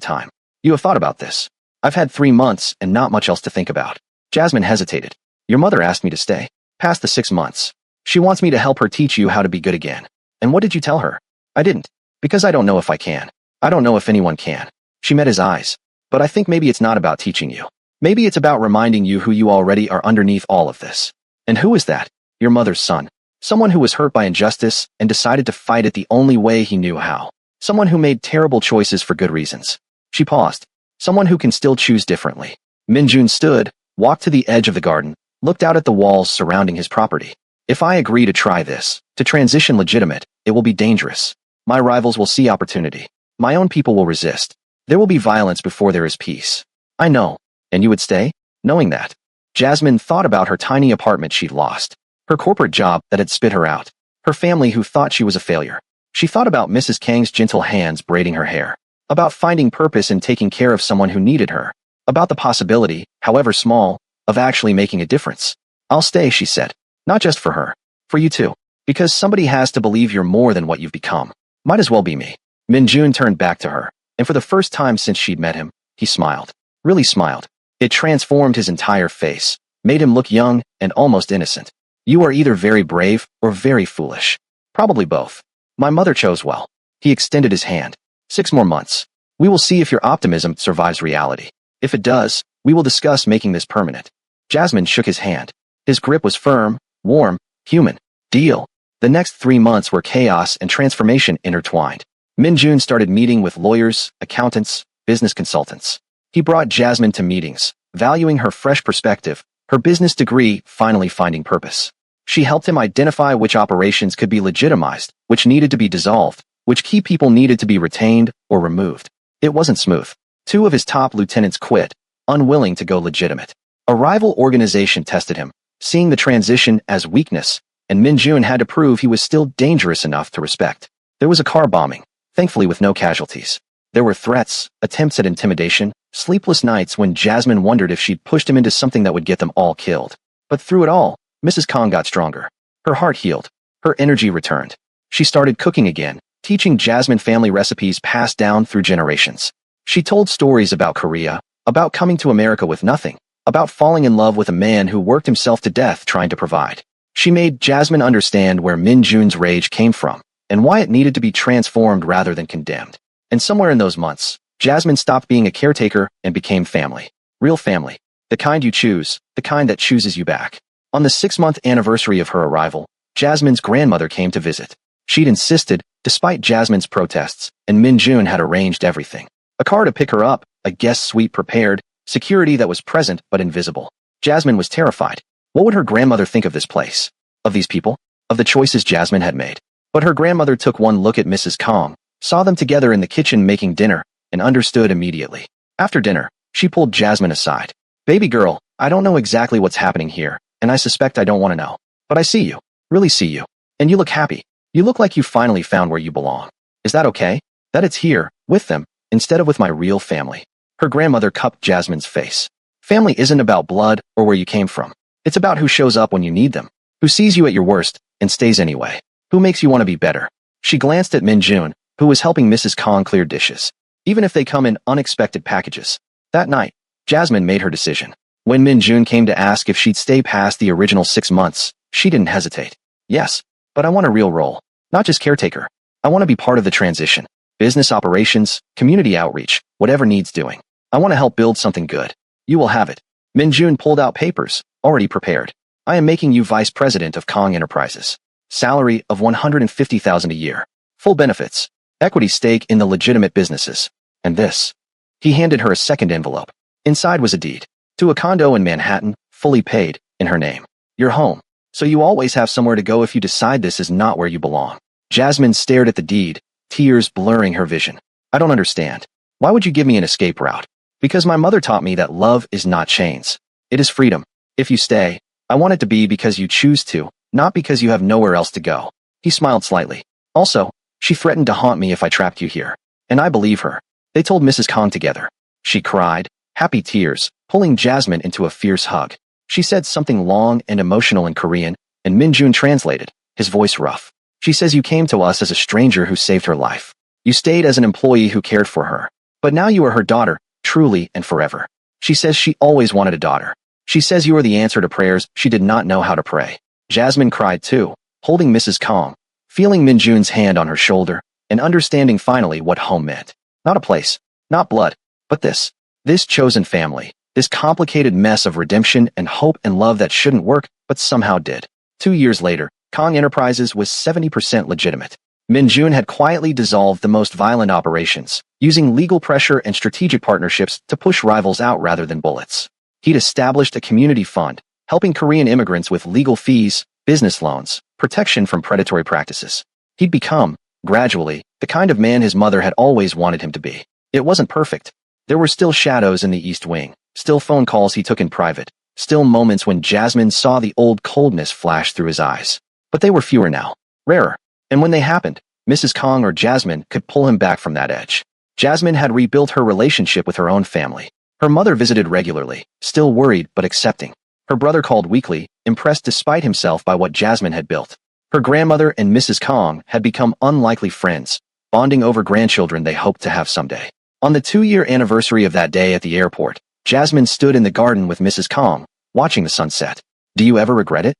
time. You have thought about this. I've had 3 months and not much else to think about. Jasmine hesitated. Your mother asked me to stay. Past the 6 months. She wants me to help her teach you how to be good again. And what did you tell her? I didn't. Because I don't know if I can. I don't know if anyone can. She met his eyes. But I think maybe it's not about teaching you. Maybe it's about reminding you who you already are underneath all of this. And who is that? Your mother's son. Someone who was hurt by injustice and decided to fight it the only way he knew how. Someone who made terrible choices for good reasons. She paused. Someone who can still choose differently. Min-jun stood, walked to the edge of the garden, looked out at the walls surrounding his property. If I agree to try this, to transition legitimate, it will be dangerous. My rivals will see opportunity. My own people will resist. There will be violence before there is peace. I know. And you would stay? Knowing that. Jasmine thought about her tiny apartment she'd lost. Her corporate job that had spit her out. Her family who thought she was a failure. She thought about Mrs. Kang's gentle hands braiding her hair. About finding purpose in taking care of someone who needed her. About the possibility, however small, of actually making a difference. I'll stay, she said. Not just for her. For you too. Because somebody has to believe you're more than what you've become. Might as well be me. Min-jun turned back to her, and for the first time since she'd met him, he smiled. Really smiled. It transformed his entire face, made him look young and almost innocent. You are either very brave or very foolish. Probably both. My mother chose well. He extended his hand. 6 more months. We will see if your optimism survives reality. If it does, we will discuss making this permanent. Jasmine shook his hand. His grip was firm, warm, human. Deal. The next 3 months were chaos and transformation intertwined. Min-jun started meeting with lawyers, accountants, business consultants. He brought Jasmine to meetings, valuing her fresh perspective, her business degree finally finding purpose. She helped him identify which operations could be legitimized, which needed to be dissolved, which key people needed to be retained or removed. It wasn't smooth. 2 of his top lieutenants quit, unwilling to go legitimate. A rival organization tested him, seeing the transition as weakness, and Min-jun had to prove he was still dangerous enough to respect. There was a car bombing, thankfully with no casualties. There were threats, attempts at intimidation, sleepless nights when Jasmine wondered if she'd pushed him into something that would get them all killed. But through it all, Mrs. Kong got stronger. Her heart healed. Her energy returned. She started cooking again, teaching Jasmine family recipes passed down through generations. She told stories about Korea, about coming to America with nothing, about falling in love with a man who worked himself to death trying to provide. She made Jasmine understand where Min Jun's rage came from, and why it needed to be transformed rather than condemned. And somewhere in those months, Jasmine stopped being a caretaker and became family. Real family. The kind you choose, the kind that chooses you back. On the 6-month anniversary of her arrival, Jasmine's grandmother came to visit. She'd insisted, despite Jasmine's protests, and Min Jun had arranged everything. A car to pick her up, a guest suite prepared, security that was present but invisible. Jasmine was terrified. What would her grandmother think of this place? Of these people? Of the choices Jasmine had made? But her grandmother took one look at Mrs. Kong, saw them together in the kitchen making dinner, and understood immediately. After dinner, she pulled Jasmine aside. Baby girl, I don't know exactly what's happening here, and I suspect I don't want to know. But I see you. Really see you. And you look happy. You look like you finally found where you belong. Is that okay? That it's here, with them, instead of with my real family. Her grandmother cupped Jasmine's face. Family isn't about blood or where you came from. It's about who shows up when you need them, who sees you at your worst and stays anyway, who makes you want to be better. She glanced at Min Jun, who was helping Mrs. Kong clear dishes. Even if they come in unexpected packages. That night, Jasmine made her decision. When Min Jun came to ask if she'd stay past the original 6 months, she didn't hesitate. Yes, but I want a real role. Not just caretaker. I want to be part of the transition. Business operations, community outreach, whatever needs doing. I want to help build something good. You will have it. Min Jun pulled out papers, already prepared. I am making you vice president of Kong Enterprises. Salary of $150,000 a year. Full benefits. Equity stake in the legitimate businesses. And this. He handed her a second envelope. Inside was a deed. To a condo in Manhattan, fully paid, in her name. Your home. So you always have somewhere to go if you decide this is not where you belong. Jasmine stared at the deed, tears blurring her vision. I don't understand. Why would you give me an escape route? Because my mother taught me that love is not chains. It is freedom. If you stay, I want it to be because you choose to, not because you have nowhere else to go. He smiled slightly. Also, she threatened to haunt me if I trapped you here. And I believe her. They told Mrs. Kong together. She cried, happy tears, pulling Jasmine into a fierce hug. She said something long and emotional in Korean, and Min Jun translated, his voice rough. She says you came to us as a stranger who saved her life. You stayed as an employee who cared for her. But now you are her daughter, truly and forever. She says she always wanted a daughter. She says you are the answer to prayers she did not know how to pray. Jasmine cried too, holding Mrs. Kong, feeling Min Jun's hand on her shoulder, and understanding finally what home meant. Not a place, not blood, but this. This chosen family. This complicated mess of redemption and hope and love that shouldn't work, but somehow did. 2 years later, Kong Enterprises was 70% legitimate. Min Jun had quietly dissolved the most violent operations, using legal pressure and strategic partnerships to push rivals out rather than bullets. He'd established a community fund, helping Korean immigrants with legal fees, business loans, protection from predatory practices. He'd become, gradually, the kind of man his mother had always wanted him to be. It wasn't perfect. There were still shadows in the East Wing. Still phone calls he took in private. Still moments when Jasmine saw the old coldness flash through his eyes. But they were fewer now. Rarer. And when they happened, Mrs. Kong or Jasmine could pull him back from that edge. Jasmine had rebuilt her relationship with her own family. Her mother visited regularly, still worried but accepting. Her brother called weekly, impressed despite himself by what Jasmine had built. Her grandmother and Mrs. Kong had become unlikely friends, bonding over grandchildren they hoped to have someday. On the 2-year anniversary of that day at the airport, Jasmine stood in the garden with Mrs. Kong, watching the sunset. Do you ever regret it?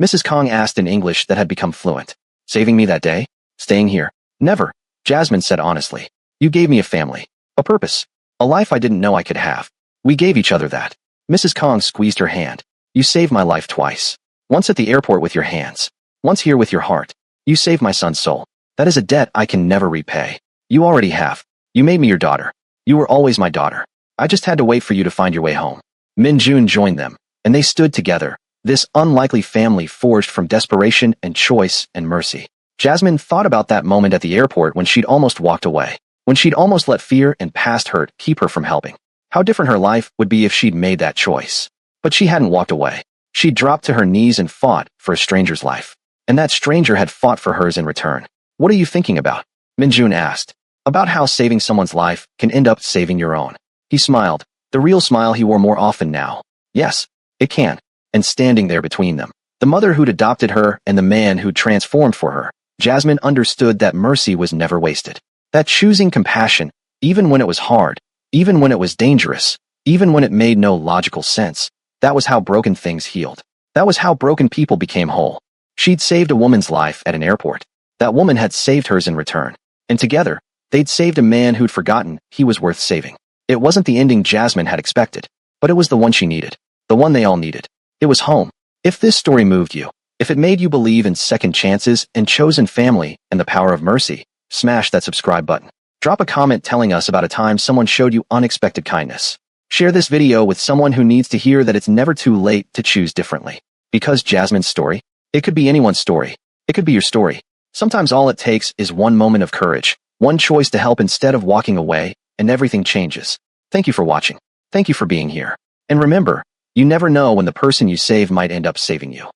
Mrs. Kong asked in English that had become fluent. Saving me that day? Staying here? Never, Jasmine said honestly. You gave me a family, a purpose, a life I didn't know I could have. We gave each other that. Mrs. Kong squeezed her hand. You saved my life twice. Once at the airport with your hands. Once here with your heart. You saved my son's soul. That is a debt I can never repay. You already have. You made me your daughter. You were always my daughter. I just had to wait for you to find your way home. Min Jun joined them, and they stood together, this unlikely family forged from desperation and choice and mercy. Jasmine thought about that moment at the airport when she'd almost walked away, when she'd almost let fear and past hurt keep her from helping. How different her life would be if she'd made that choice. But she hadn't walked away. She'd dropped to her knees and fought for a stranger's life. And that stranger had fought for hers in return. What are you thinking about? Min Jun asked. About how saving someone's life can end up saving your own. He smiled, the real smile he wore more often now. Yes, it can. And standing there between them, The mother who'd adopted her and the man who'd transformed for her. Jasmine understood that mercy was never wasted. That choosing compassion, even when it was hard, even when it was dangerous, even when it made no logical sense, that was how broken things healed. That was how broken people became whole. She'd saved a woman's life at an airport. That woman had saved hers in return. And together, they'd saved a man who'd forgotten he was worth saving. It wasn't the ending Jasmine had expected, but it was the one she needed. The one they all needed. It was home. If this story moved you, if it made you believe in second chances and chosen family and the power of mercy, smash that subscribe button. Drop a comment telling us about a time someone showed you unexpected kindness. Share this video with someone who needs to hear that it's never too late to choose differently. Because Jasmine's story, it could be anyone's story. It could be your story. Sometimes all it takes is one moment of courage, one choice to help instead of walking away, and everything changes. Thank you for watching. Thank you for being here. And remember, you never know when the person you save might end up saving you.